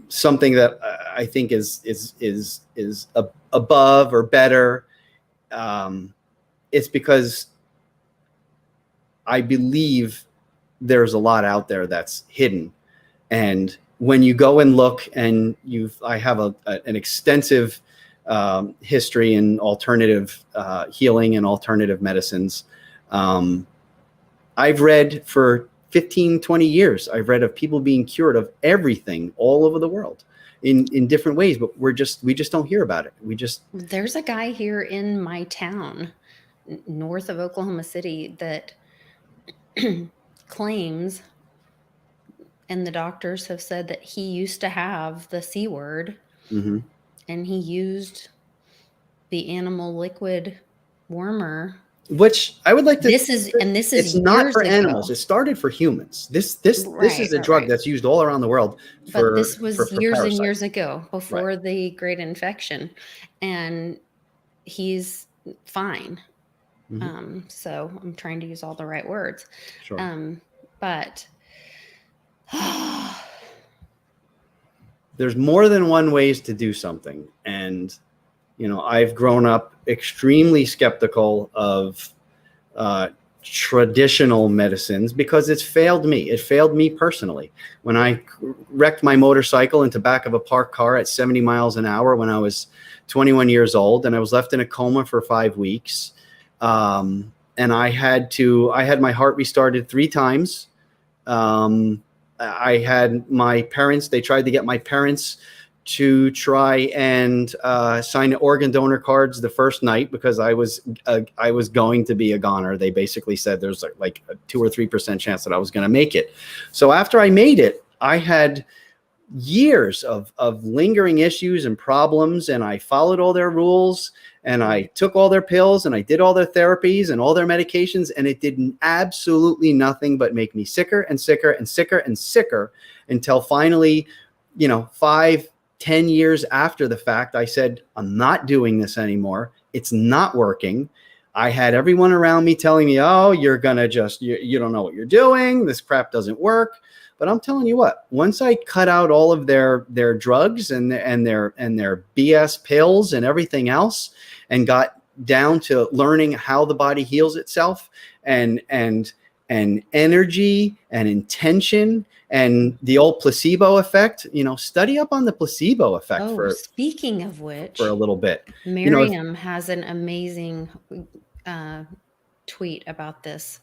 [SPEAKER 2] something that I think is above or better. It's because I believe there's a lot out there that's hidden. And when you go and look, and I have an extensive history in alternative healing and alternative medicines. I've read for 15, 20 years, I've read of people being cured of everything all over the world in different ways, but we just don't hear about it.
[SPEAKER 1] There's a guy here in my town, north of Oklahoma City, that claims, and the doctors have said, that he used to have the C word, and he used the animal liquid warmer.
[SPEAKER 2] Which I would like to.
[SPEAKER 1] This is
[SPEAKER 2] it's not for animals. It started for humans. This is a drug that's used all around the world.
[SPEAKER 1] But this was years and years ago, before the Great Infection, and he's fine. So I'm trying to use all the right words.
[SPEAKER 2] Sure.
[SPEAKER 1] But
[SPEAKER 2] there's more than one ways to do something, and I've grown up extremely skeptical of traditional medicines because it's failed me. It failed me personally. When I wrecked my motorcycle into back of a parked car at 70 miles an hour when I was 21 years old, and I was left in a coma for 5 weeks. And I had my heart restarted 3 times. I had my parents, they tried to get my parents to try and sign organ donor cards the first night because I was going to be a goner. They basically said there's like a 2 or 3% chance that I was going to make it. So after I made it, I had years of lingering issues and problems, and I followed all their rules, and I took all their pills, and I did all their therapies and all their medications, and it did absolutely nothing but make me sicker and sicker and sicker and sicker until finally, 5-10 years after the fact, I said, I'm not doing this anymore. It's not working. I had everyone around me telling me, oh, you're gonna you don't know what you're doing. This crap doesn't work. But I'm telling you what, once I cut out all of their drugs and their BS pills and everything else, and got down to learning how the body heals itself, and energy and intention and the old placebo effect, study up on the placebo effect
[SPEAKER 1] speaking of which,
[SPEAKER 2] for a little bit.
[SPEAKER 1] Miriam has an amazing tweet about this.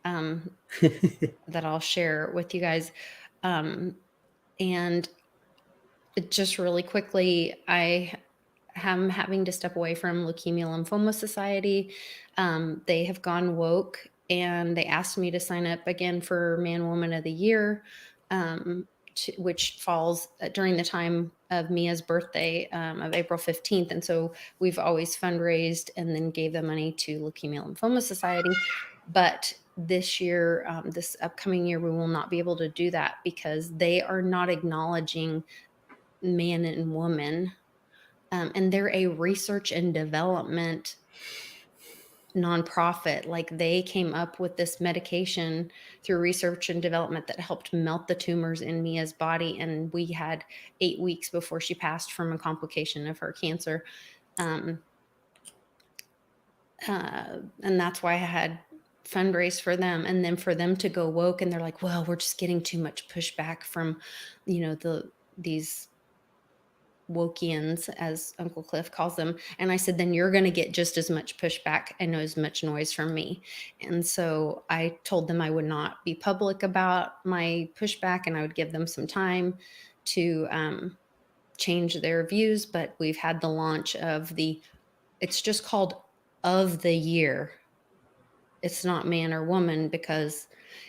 [SPEAKER 1] That I'll share with you guys. And just really quickly, I am having to step away from Leukemia Lymphoma Society. They have gone woke, and they asked me to sign up again for Man Woman of the Year, which falls during the time of Mia's birthday of April 15th. And so we've always fundraised and then gave the money to Leukemia Lymphoma Society. But this year, this upcoming year, we will not be able to do that because they are not acknowledging man and woman. And they're a research and development nonprofit. Like, they came up with this medication through research and development that helped melt the tumors in Mia's body. And we had 8 weeks before she passed from a complication of her cancer. And that's why I had fundraised for them. And then for them to go woke, and they're like, well, we're just getting too much pushback from, these Wokians, as Uncle Cliff calls them. And I said, then you're going to get just as much pushback and as much noise from me. And so I told them I would not be public about my pushback, and I would give them some time to change their views. But we've had the launch of it's just called of the year. It's not man or woman,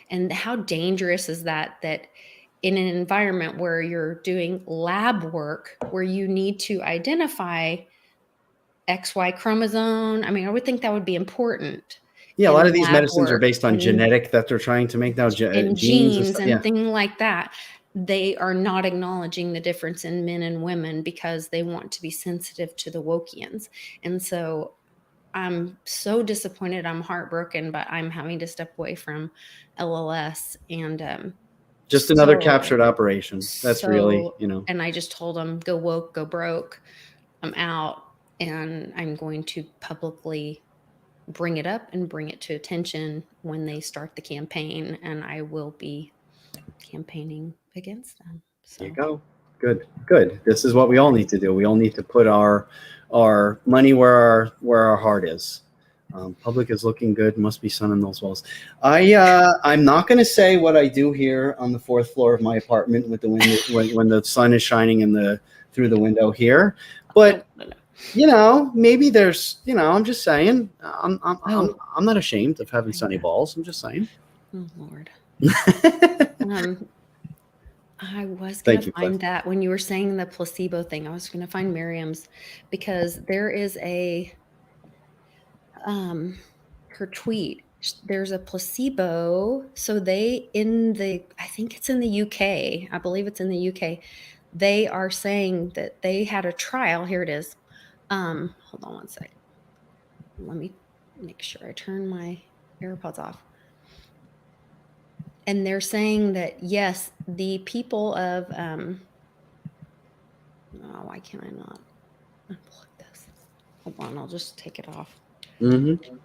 [SPEAKER 1] and how dangerous is that in an environment where you're doing lab work, where you need to identify XY chromosome. I mean, I would think that would be important.
[SPEAKER 2] Yeah, a lot of these medicines are based on genetic that they're trying to make now,
[SPEAKER 1] and genes and things like that. They are not acknowledging the difference in men and women because they want to be sensitive to the Wokians. And so I'm so disappointed. I'm heartbroken, but I'm having to step away from LLS. And
[SPEAKER 2] just another captured operation. That's really,
[SPEAKER 1] And I just told them, go woke, go broke. I'm out, and I'm going to publicly bring it up and bring it to attention when they start the campaign, and I will be campaigning against them. So.
[SPEAKER 2] There you go. Good. This is what we all need to do. We all need to put our money where our heart is. Public is looking good. Must be sun in those walls. I'm not going to say what I do here on the 4th floor of my apartment with the window when the sun is shining through the window here. But maybe there's I'm just saying. I'm not ashamed of having sunny balls. I'm just saying.
[SPEAKER 1] Oh Lord. I was going to find that when you were saying the placebo thing. I was going to find Miriam's, because there is her tweet. There's a placebo. So I think it's in the UK. I believe it's in the UK. They are saying that they had a trial. Here it is. Hold on one second. Let me make sure I turn my AirPods off. And they're saying that, yes, the people of, why can I not unplug this? Hold on, I'll just take it off.
[SPEAKER 2] Mm-hmm.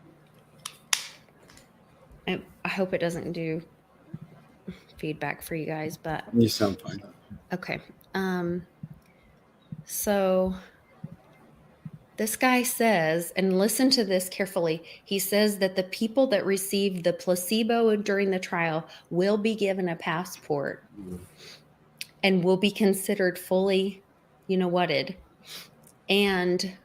[SPEAKER 1] I hope it doesn't do feedback for you guys, but.
[SPEAKER 2] You sound fine.
[SPEAKER 1] Okay. So this guy says, and listen to this carefully, he says that the people that received the placebo during the trial will be given a passport and will be considered fully you know whated. And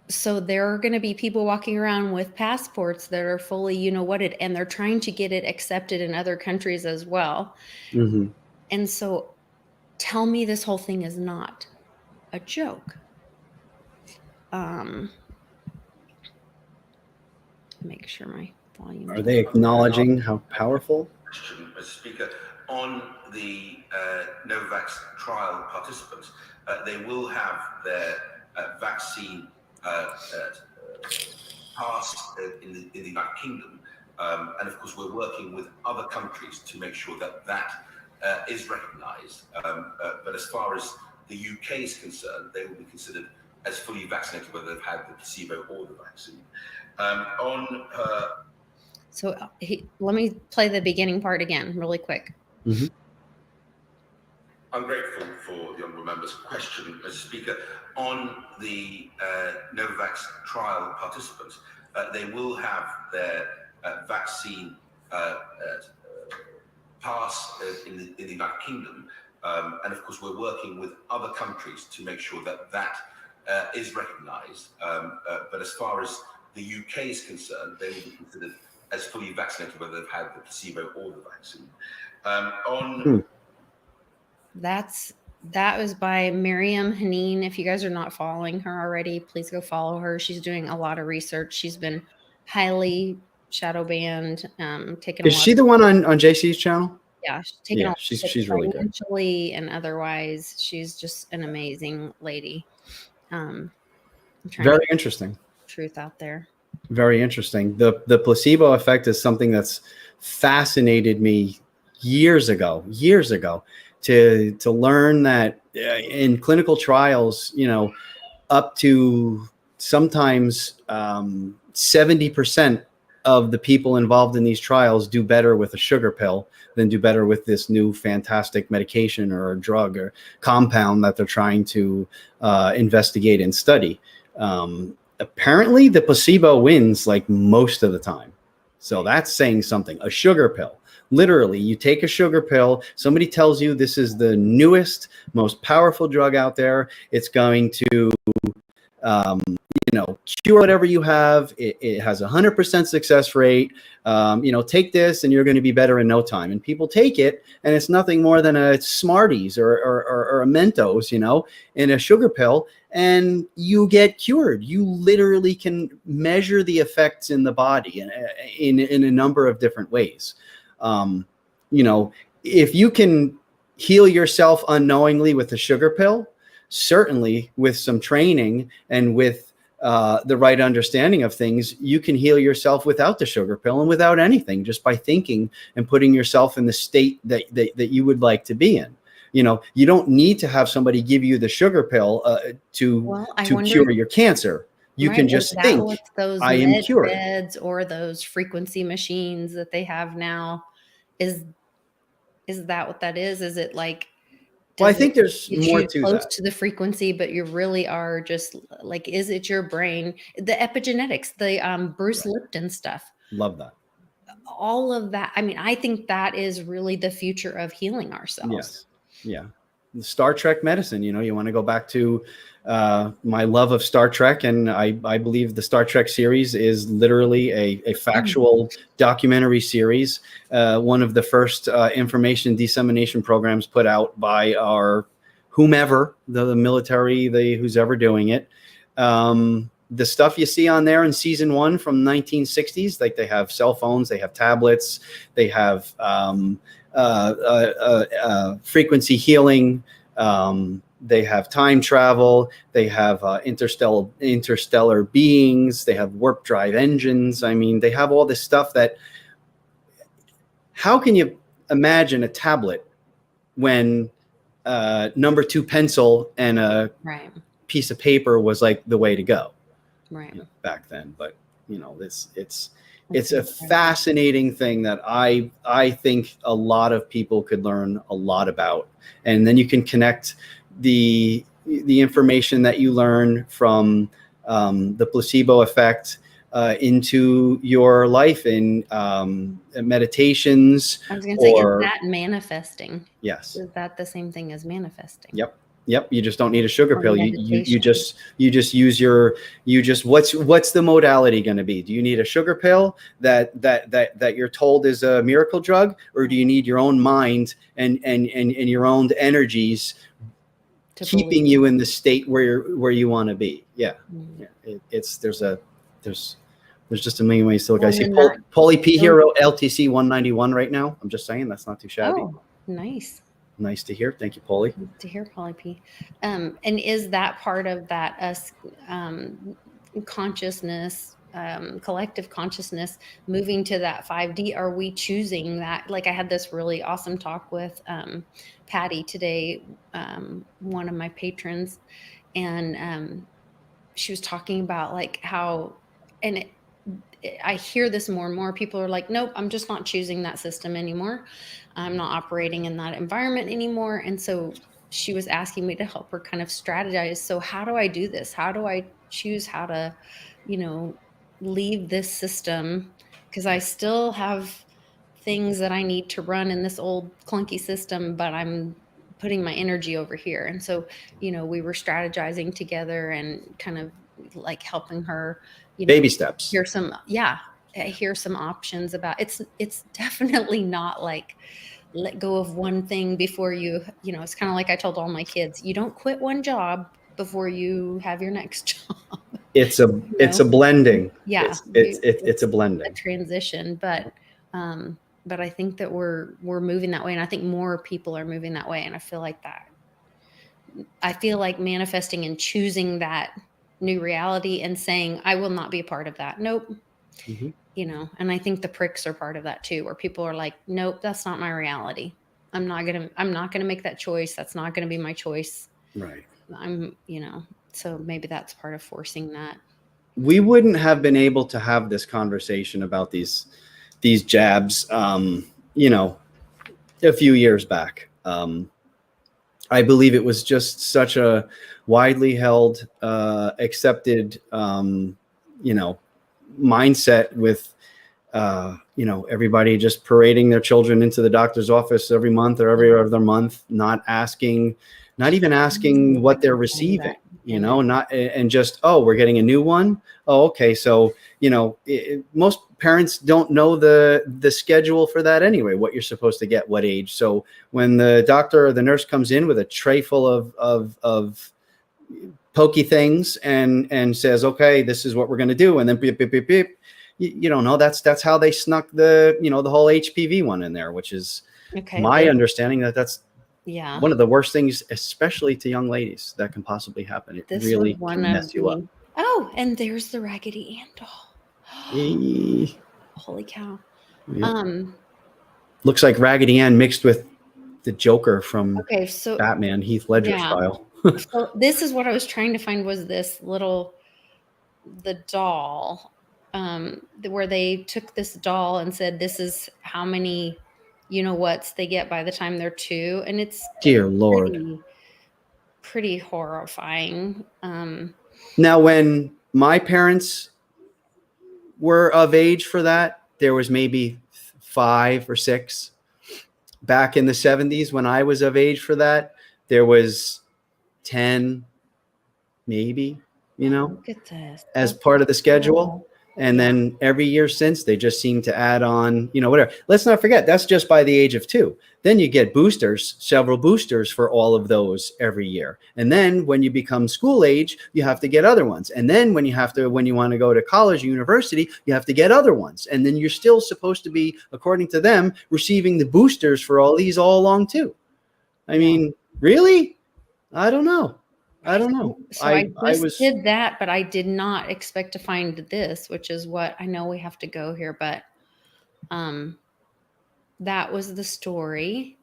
[SPEAKER 1] so there are going to be people walking around with passports that are fully, you know whated, and they're trying to get it accepted in other countries as well.
[SPEAKER 2] Mm-hmm.
[SPEAKER 1] And so tell me this whole thing is not a joke. Make sure my volume.
[SPEAKER 2] Are they acknowledging how powerful?
[SPEAKER 3] Question, Mr. Speaker, on the Novavax trial participants, they will have their vaccine passed in the United Kingdom, and of course we're working with other countries to make sure that that is recognised. But as far as the UK is concerned, they will be considered as fully vaccinated whether they've had the placebo or the vaccine.
[SPEAKER 1] So let me play the beginning part again really quick.
[SPEAKER 2] Mm-hmm.
[SPEAKER 3] I'm grateful for the honourable member's question, Mr. Speaker. On the Novavax trial participants, they will have their vaccine passed in the United Kingdom, and of course we're working with other countries to make sure that that is recognised. But as far as the UK is concerned, they will be considered as fully vaccinated whether they've had the placebo or the vaccine.
[SPEAKER 1] That was by Miriam Haneen. If you guys are not following her already, please go follow her. She's doing a lot of research. She's been highly shadow banned.
[SPEAKER 2] Is she the one on JC's channel?
[SPEAKER 1] Yeah,
[SPEAKER 2] she's really good
[SPEAKER 1] financially and otherwise. She's just an amazing lady. I'm trying
[SPEAKER 2] very
[SPEAKER 1] to get
[SPEAKER 2] interesting
[SPEAKER 1] truth out there.
[SPEAKER 2] Very interesting. The placebo effect is something that's fascinated me years ago to learn that in clinical trials, up to sometimes 70% of the people involved in these trials do better with a sugar pill than do better with this new fantastic medication or a drug or compound that they're trying to investigate and study. Apparently the placebo wins like most of the time. So that's saying something. A sugar pill. Literally, you take a sugar pill, somebody tells you this is the newest, most powerful drug out there. It's going to, cure whatever you have. It has 100% success rate. Take this and you're going to be better in no time. And people take it and it's nothing more than a Smarties or a Mentos, in a sugar pill, and you get cured. You literally can measure the effects in the body in a number of different ways. If you can heal yourself unknowingly with a sugar pill, certainly with some training and with the right understanding of things, you can heal yourself without the sugar pill and without anything, just by thinking and putting yourself in the state that you would like to be in. You don't need to have somebody give you the sugar pill to cure your cancer. You can just think, I am cured.
[SPEAKER 1] Beds or those frequency machines that they have now, is that what that is? Is it like?
[SPEAKER 2] Well, I think there's more to
[SPEAKER 1] close
[SPEAKER 2] that.
[SPEAKER 1] To the frequency, but you really are just like, is it your brain? The epigenetics, the Bruce Lipton stuff.
[SPEAKER 2] Love that.
[SPEAKER 1] All of that. I mean, I think that is really the future of healing ourselves.
[SPEAKER 2] Yes. Yeah. The Star Trek medicine, you want to go back to my love of Star Trek. And I believe the Star Trek series is literally a factual documentary series. One of the first information dissemination programs put out by our whomever, the military, who's ever doing it. The stuff you see on there in season 1 from 1960s, like they have cell phones, they have tablets, they have frequency healing, they have time travel, they have interstellar beings, they have warp drive engines. I mean, they have all this stuff that, how can you imagine a tablet when number 2 pencil and a piece of paper was like the way to go back then? But it's a fascinating thing that I think a lot of people could learn a lot about. And then you can connect the information that you learn from the placebo effect into your life in meditations.
[SPEAKER 1] I was going to say, is that manifesting?
[SPEAKER 2] Yes.
[SPEAKER 1] Is that the same thing as manifesting?
[SPEAKER 2] Yep. You just don't need a sugar
[SPEAKER 1] Or
[SPEAKER 2] pill. You just use what's the modality going to be? Do you need a sugar pill that you're told is a miracle drug, or do you need your own mind and your own energies keeping you in the state where you want to be? Yeah. There's just a million ways to look. I see Paulie P Hero LTC 191 right now. I'm just saying, that's not too shabby.
[SPEAKER 1] Oh, nice.
[SPEAKER 2] Nice to hear. Thank you, Paulie.
[SPEAKER 1] Nice to hear, Paulie P. And is that part of that us consciousness, collective consciousness, moving to that 5D? Are we choosing that? Like, I had this really awesome talk with Patty today, one of my patrons, and she was talking about like how, and I hear this more and more. People are like, nope, I'm just not choosing that system anymore. I'm not operating in that environment anymore. And so she was asking me to help her kind of strategize. So how do I do this? How do I choose how to, leave this system? Because I still have things that I need to run in this old clunky system, but I'm putting my energy over here. And so, we were strategizing together and kind of like helping her,
[SPEAKER 2] baby steps.
[SPEAKER 1] Hear some options about it's definitely not like let go of one thing before you, it's kind of like I told all my kids, you don't quit one job before you have your next job.
[SPEAKER 2] It's a blending.
[SPEAKER 1] Yeah.
[SPEAKER 2] It's a blending.
[SPEAKER 1] A transition, but I think that we're moving that way, and I think more people are moving that way, and I feel like manifesting and choosing that new reality and saying, I will not be a part of that. Nope.
[SPEAKER 2] Mm-hmm.
[SPEAKER 1] And I think the pricks are part of that too, where people are like, nope, that's not my reality. I'm not going to make that choice. That's not going to be my choice.
[SPEAKER 2] Right.
[SPEAKER 1] So maybe that's part of forcing that.
[SPEAKER 2] We wouldn't have been able to have this conversation about these jabs, a few years back. I believe it was just such a widely held, accepted, mindset with, everybody just parading their children into the doctor's office every month or every other month, not even asking what they're receiving, and just, oh, we're getting a new one. Oh, okay. So, most parents don't know the schedule for that anyway, what you're supposed to get, what age. So when the doctor or the nurse comes in with a tray full of pokey things and says, okay, this is what we're going to do. And then beep, beep, beep, beep. You don't know. That's how they snuck the whole HPV one in there, which is my understanding that's one of the worst things, especially to young ladies, that can possibly happen. It really can mess you up.
[SPEAKER 1] Oh, and there's the Raggedy Ann doll. Holy cow.
[SPEAKER 2] Yep. Looks like Raggedy Ann mixed with the Joker from Batman, Heath Ledger style.
[SPEAKER 1] So this is what I was trying to find, was this the doll, where they took this doll and said, this is how many, whats they get by the time they're 2. And it's
[SPEAKER 2] dear Lord,
[SPEAKER 1] pretty horrifying.
[SPEAKER 2] Now, when my parents were of age for that, there was maybe 5 or 6. Back in the 70s, when I was of age for that, there was 10, maybe,
[SPEAKER 1] Look at this.
[SPEAKER 2] as part of the schedule. And then every year since, they just seem to add on, whatever. Let's not forget, that's just by the age of 2. Then you get boosters, several boosters for all of those every year. And then when you become school age, you have to get other ones. And then when you want to go to college or university, you have to get other ones. And then you're still supposed to be, according to them, receiving the boosters for all these all along too. I mean, really? I don't know.
[SPEAKER 1] So I did that, but I did not expect to find this, which is what I know we have to go here. But that was the story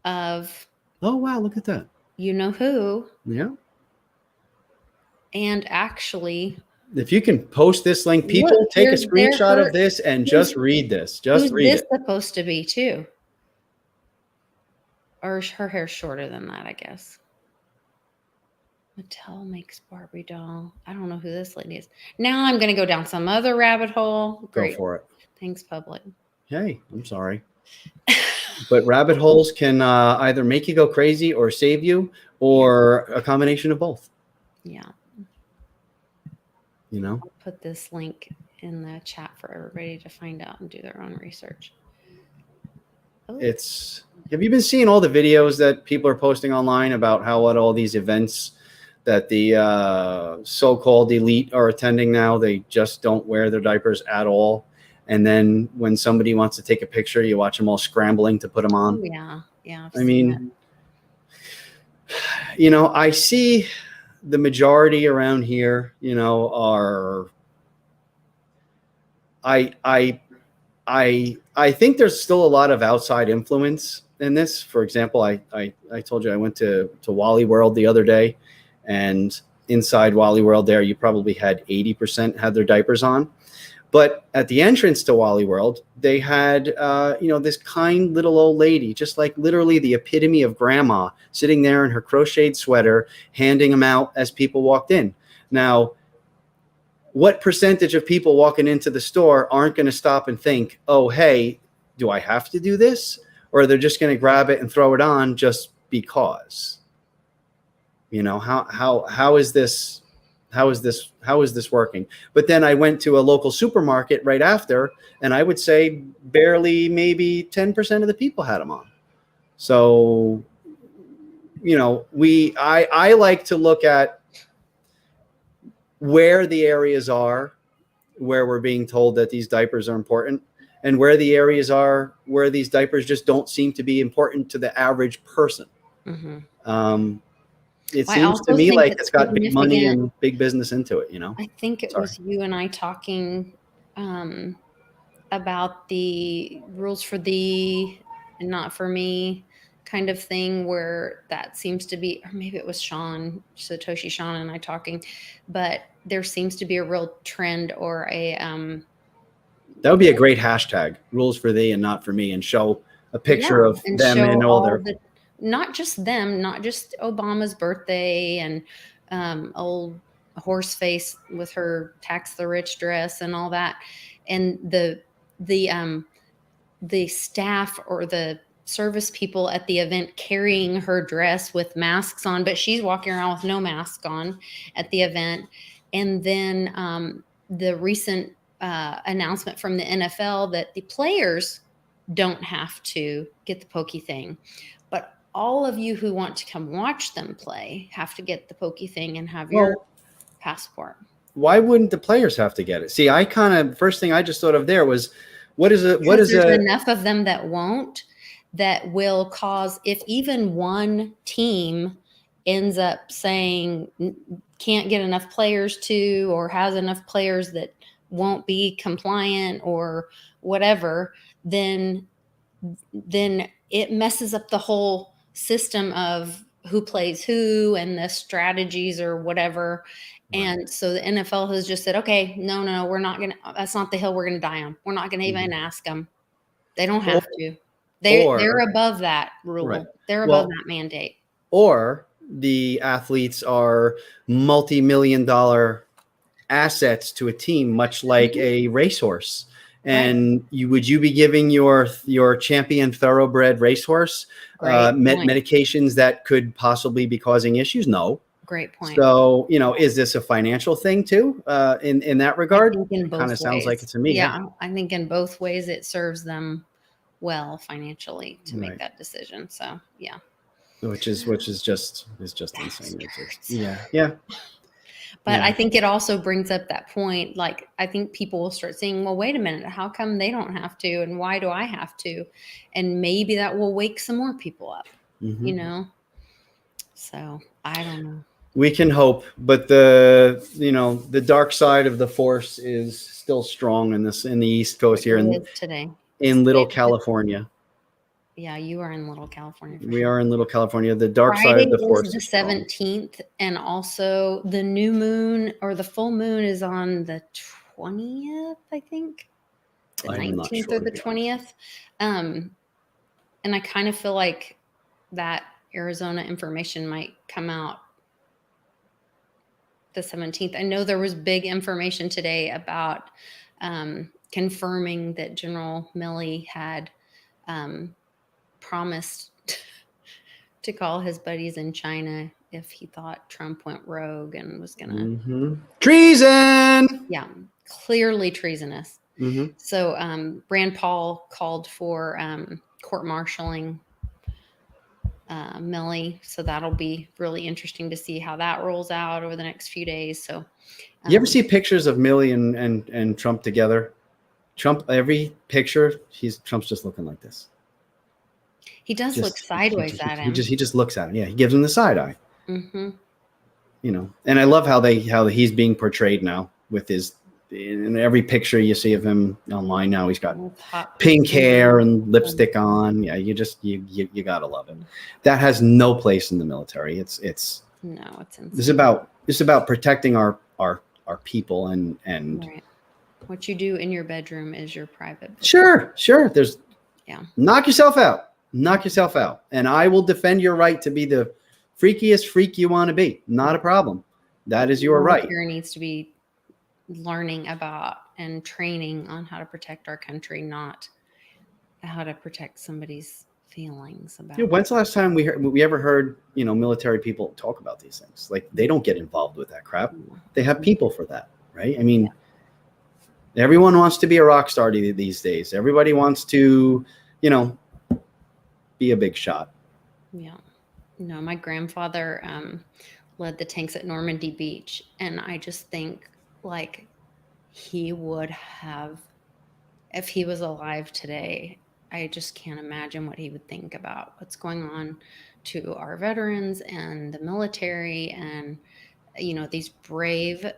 [SPEAKER 1] of.
[SPEAKER 2] Oh, wow. Look at that.
[SPEAKER 1] You know who.
[SPEAKER 2] Yeah.
[SPEAKER 1] And actually.
[SPEAKER 2] If you can post this link, people, take a screenshot of this and just read this. Just read it.
[SPEAKER 1] Who's this supposed to be too? Or her hair's shorter than that, I guess. Mattel makes Barbie doll. I don't know who this lady is. Now I'm going to go down some other rabbit hole.
[SPEAKER 2] Go
[SPEAKER 1] Great.
[SPEAKER 2] for it.
[SPEAKER 1] Thanks, public.
[SPEAKER 2] Hey, I'm sorry. But rabbit holes can either make you go crazy or save you, or a combination of both.
[SPEAKER 1] Yeah.
[SPEAKER 2] You know,
[SPEAKER 1] I'll put this link in the chat for everybody to find out and do their own research. Oh.
[SPEAKER 2] Have you been seeing all the videos that people are posting online about how at all these events that the so-called elite are attending now, they just don't wear their diapers at all? And then when somebody wants to take a picture, you watch them all scrambling to put them on.
[SPEAKER 1] Oh, yeah. Yeah.
[SPEAKER 2] I mean, you know, I see the majority around here, you know, are, I think there's still a lot of outside influence in this. For example, I told you I went to Wally World the other day, and inside Wally World there, you probably had 80% had their diapers on. But at the entrance to Wally World, they had, you know, this kind little old lady, just like literally the epitome of grandma, sitting there in her crocheted sweater, handing them out as people walked in. Now, what percentage of people walking into the store aren't going to stop and think, oh, hey, do I have to do this? Or they're just going to grab it and throw it on just because? You know, how is this? How is this working? But then I went to a local supermarket right after, and I would say barely maybe 10% of the people had them on. So, you know, I like to look at where the areas are where we're being told that these diapers are important, and where the areas are where these diapers just don't seem to be important to the average person. Mm-hmm. It seems to me like it's got big money and big business into it, you know?
[SPEAKER 1] I think it was you and I talking about the rules for thee and not for me kind of thing, where that seems to be, or maybe it was Satoshi Sean and I talking, but there seems to be a real trend or a
[SPEAKER 2] that would be a great hashtag, rules for thee and not for me, and show a picture of them and all their,
[SPEAKER 1] not just them, not just Obama's birthday and old horse face with her tax the rich dress and all that, and the staff or the service people at the event carrying her dress with masks on, but she's walking around with no mask on at the event. And then the recent announcement from the NFL that the players don't have to get the pokey thing, but all of you who want to come watch them play have to get the pokey thing and have your passport.
[SPEAKER 2] Why wouldn't the players have to get it? See, I kind of, first thing I just thought of there was, there's
[SPEAKER 1] enough of them that won't, that will cause, if even one team ends up saying can't get enough players to, or has enough players that won't be compliant or whatever, then it messes up the whole system of who plays who and the strategies or whatever. Right. And so the NFL has just said, okay, no, we're not going to, that's not the hill we're going to die on. We're not going to even ask them. They don't have to. They're above that rule. Right. They're above that mandate.
[SPEAKER 2] Or the athletes are multi-million-dollar assets to a team, much like a racehorse. And would you be giving your champion thoroughbred racehorse medications that could possibly be causing issues? No.
[SPEAKER 1] Great point.
[SPEAKER 2] So, you know, is this a financial thing too? In that regard,
[SPEAKER 1] it
[SPEAKER 2] kind of sounds like it to me.
[SPEAKER 1] Yeah, I think in both ways it serves them well financially to make that decision. So, yeah.
[SPEAKER 2] Which is just insane. Yeah.
[SPEAKER 1] But I think it also brings up that point. Like, I think people will start saying, well, wait a minute, how come they don't have to? And why do I have to? And maybe that will wake some more people up, you know? So I don't know.
[SPEAKER 2] We can hope, but the dark side of the force is still strong in the East Coast here in Little California.
[SPEAKER 1] Yeah, you are in Little California.
[SPEAKER 2] We are in Little California. The dark side of the force
[SPEAKER 1] is the 17th, and also the new moon or the full moon is on the 20th, I think. The 19th or the 20th. And I kind of feel like that Arizona information might come out the 17th. I know there was big information today about confirming that General Milley had promised to call his buddies in China if he thought Trump went rogue and was going to
[SPEAKER 2] treason.
[SPEAKER 1] Yeah, clearly treasonous. So Rand Paul called for court-martialing Milley. So that'll be really interesting to see how that rolls out over the next few days. So
[SPEAKER 2] you ever see pictures of Milley and Trump together? Trump, every picture, Trump's just looking like this.
[SPEAKER 1] He does look sideways at him.
[SPEAKER 2] He just looks at him. Yeah, he gives him the side eye.
[SPEAKER 1] Mm-hmm.
[SPEAKER 2] You know, and I love how he's being portrayed now with in every picture you see of him online now, he's got pink hair and lipstick on. Yeah, you gotta love it. That has no place in the military. It's
[SPEAKER 1] insane.
[SPEAKER 2] It's about protecting our people and
[SPEAKER 1] right. What you do in your bedroom is your private business.
[SPEAKER 2] Sure. Knock yourself out. And I will defend your right to be the freakiest freak you want to be. Not a problem. That is your right.
[SPEAKER 1] There needs to be learning about and training on how to protect our country, not how to protect somebody's feelings about
[SPEAKER 2] when's the last time we ever heard military people talk about these things? Like, they don't get involved with that crap. They have people for that, right? I mean, everyone wants to be a rock star these days. Everybody wants to be a big shot.
[SPEAKER 1] No, my grandfather led the tanks at Normandy Beach, and I just think, like, he would have, if he was alive today, I just can't imagine what he would think about what's going on to our veterans and the military and, these brave,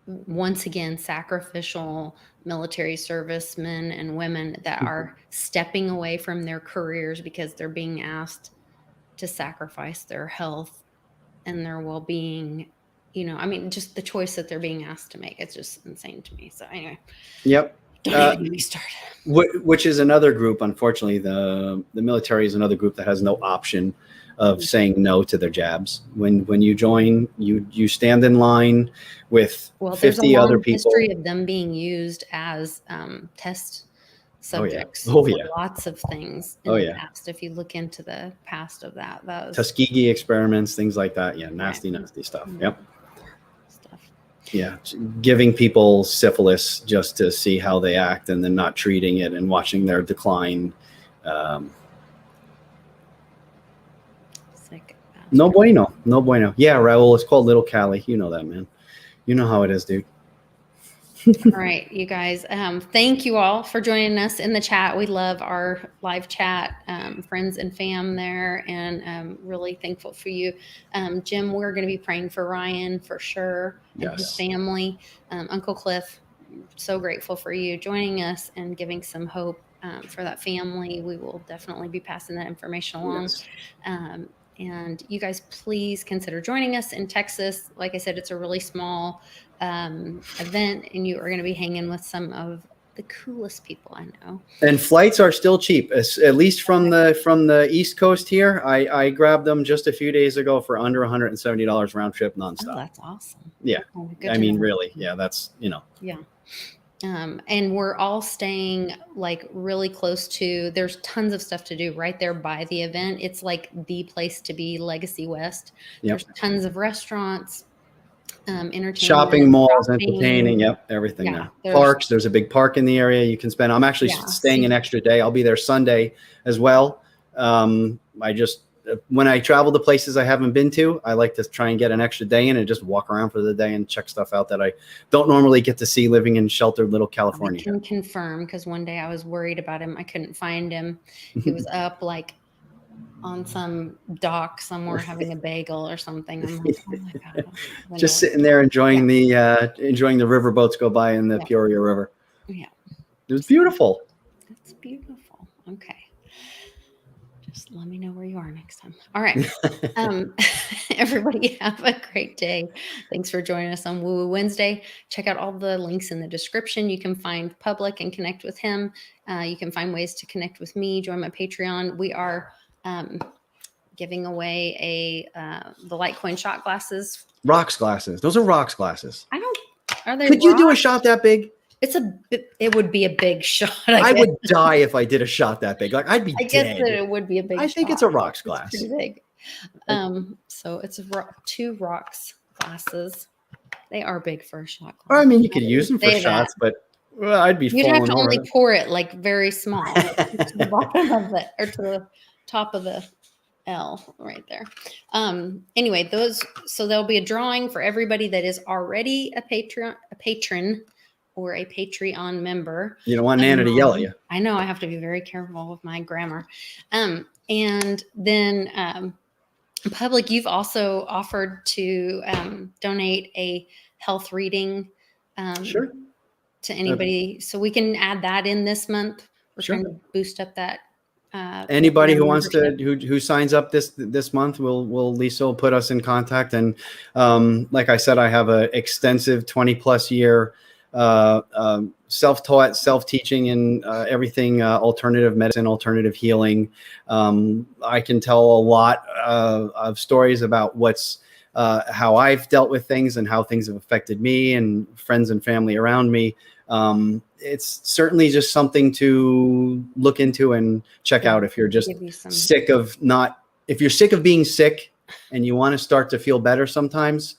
[SPEAKER 1] once again, sacrificial military servicemen and women that are stepping away from their careers because they're being asked to sacrifice their health and their well-being. Just the choice that they're being asked to make. It's just insane to me. So anyway.
[SPEAKER 2] Yep.
[SPEAKER 1] Don't even get me started.
[SPEAKER 2] Which is another group. Unfortunately, the military is another group that has no option of saying no to their jabs. When you join, you stand in line with 50 other people.
[SPEAKER 1] There's a long history of them being used as test subjects
[SPEAKER 2] for
[SPEAKER 1] lots of things in the past. If you look into the past of that was
[SPEAKER 2] Tuskegee experiments, things like that. Yeah, nasty stuff. Yep. Yeah, giving people syphilis just to see how they act, and then not treating it and watching their decline.
[SPEAKER 1] Sick.
[SPEAKER 2] No bueno. Yeah, Raul, it's called Little Cali. You know that, man. You know how it is, dude.
[SPEAKER 1] All right, you guys. Thank you all for joining us in the chat. We love our live chat, friends and fam there, and really thankful for you. Jim, we're going to be praying for Ryan for sure and his family. Uncle Cliff, so grateful for you joining us and giving some hope for that family. We will definitely be passing that information along. And you guys, please consider joining us in Texas. Like I said, it's a really small event, and you are going to be hanging with some of the coolest people I know. And
[SPEAKER 2] flights are still cheap, at least from the East Coast here. I grabbed them just a few days ago for under $170 round trip nonstop.
[SPEAKER 1] Oh, that's awesome.
[SPEAKER 2] Yeah, really, yeah, that's
[SPEAKER 1] Yeah. And we're all staying like really close to, there's tons of stuff to do right there by the event. It's like the place to be, Legacy West. There's tons of restaurants, entertainment,
[SPEAKER 2] shopping malls, entertaining, everything there. Parks, there's a big park in the area you can spend. I'm actually staying an extra day. I'll be there Sunday as well. When I travel to places I haven't been to, I like to try and get an extra day in and just walk around for the day and check stuff out that I don't normally get to see living in sheltered little California.
[SPEAKER 1] I can confirm, because one day I was worried about him. I couldn't find him. He was up like on some dock somewhere having a bagel or something. I'm like, oh my God.
[SPEAKER 2] Just sitting there enjoying enjoying the river boats go by in the Peoria River.
[SPEAKER 1] Yeah.
[SPEAKER 2] It was beautiful.
[SPEAKER 1] It's beautiful. Okay. Just let me know where you are next time. All right. Everybody have a great day. Thanks for joining us on Woo Woo Wednesday. Check out all the links in the description. You can find Public and connect with him. You can find ways to connect with me. Join my Patreon. We are giving away the Litecoin shot glasses.
[SPEAKER 2] Rocks glasses. Those are rocks glasses.
[SPEAKER 1] Are they?
[SPEAKER 2] Could you do a shot that big?
[SPEAKER 1] It would be a big shot.
[SPEAKER 2] I would die if I did a shot that big. Like I'd be
[SPEAKER 1] I
[SPEAKER 2] dead.
[SPEAKER 1] guess that it would be a big shot.
[SPEAKER 2] I think it's a rocks glass.
[SPEAKER 1] It's pretty big. So it's 2 rocks glasses. They are big for a shot glass.
[SPEAKER 2] Or, I mean, you could use them for shots, but I'd be
[SPEAKER 1] You'd have to only
[SPEAKER 2] over.
[SPEAKER 1] pour it like very small to the bottom of it, or to the top of the L right there. Anyway, so there'll be a drawing for everybody that is already a patron or a Patreon member.
[SPEAKER 2] You don't want Nana to yell at you.
[SPEAKER 1] I know, I have to be very careful with my grammar. And then public, you've also offered to donate a health reading
[SPEAKER 2] Sure.
[SPEAKER 1] to anybody. So we can add that in this month. We're
[SPEAKER 2] Sure.
[SPEAKER 1] trying to boost up that.
[SPEAKER 2] Anybody who wants to,
[SPEAKER 1] membership.
[SPEAKER 2] who signs up this month, Lisa will put us in contact. And like I said, I have an extensive 20+ year self-taught, self-teaching in everything, alternative medicine, alternative healing. I can tell a lot of stories about how I've dealt with things and how things have affected me and friends and family around me. It's certainly just something to look into and check out if you're just if you're sick of being sick and you want to start to feel better sometimes,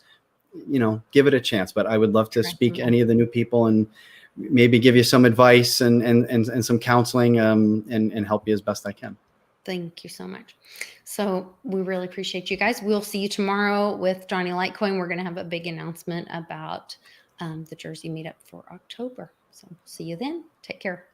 [SPEAKER 2] give it a chance. But I would love to speak to any of the new people and maybe give you some advice and some counseling and help you as best I can.
[SPEAKER 1] Thank you so much. So we really appreciate you guys. We'll see you tomorrow with Johnny Litecoin. We're going to have a big announcement about the Jersey meetup for October. So see you then. Take care.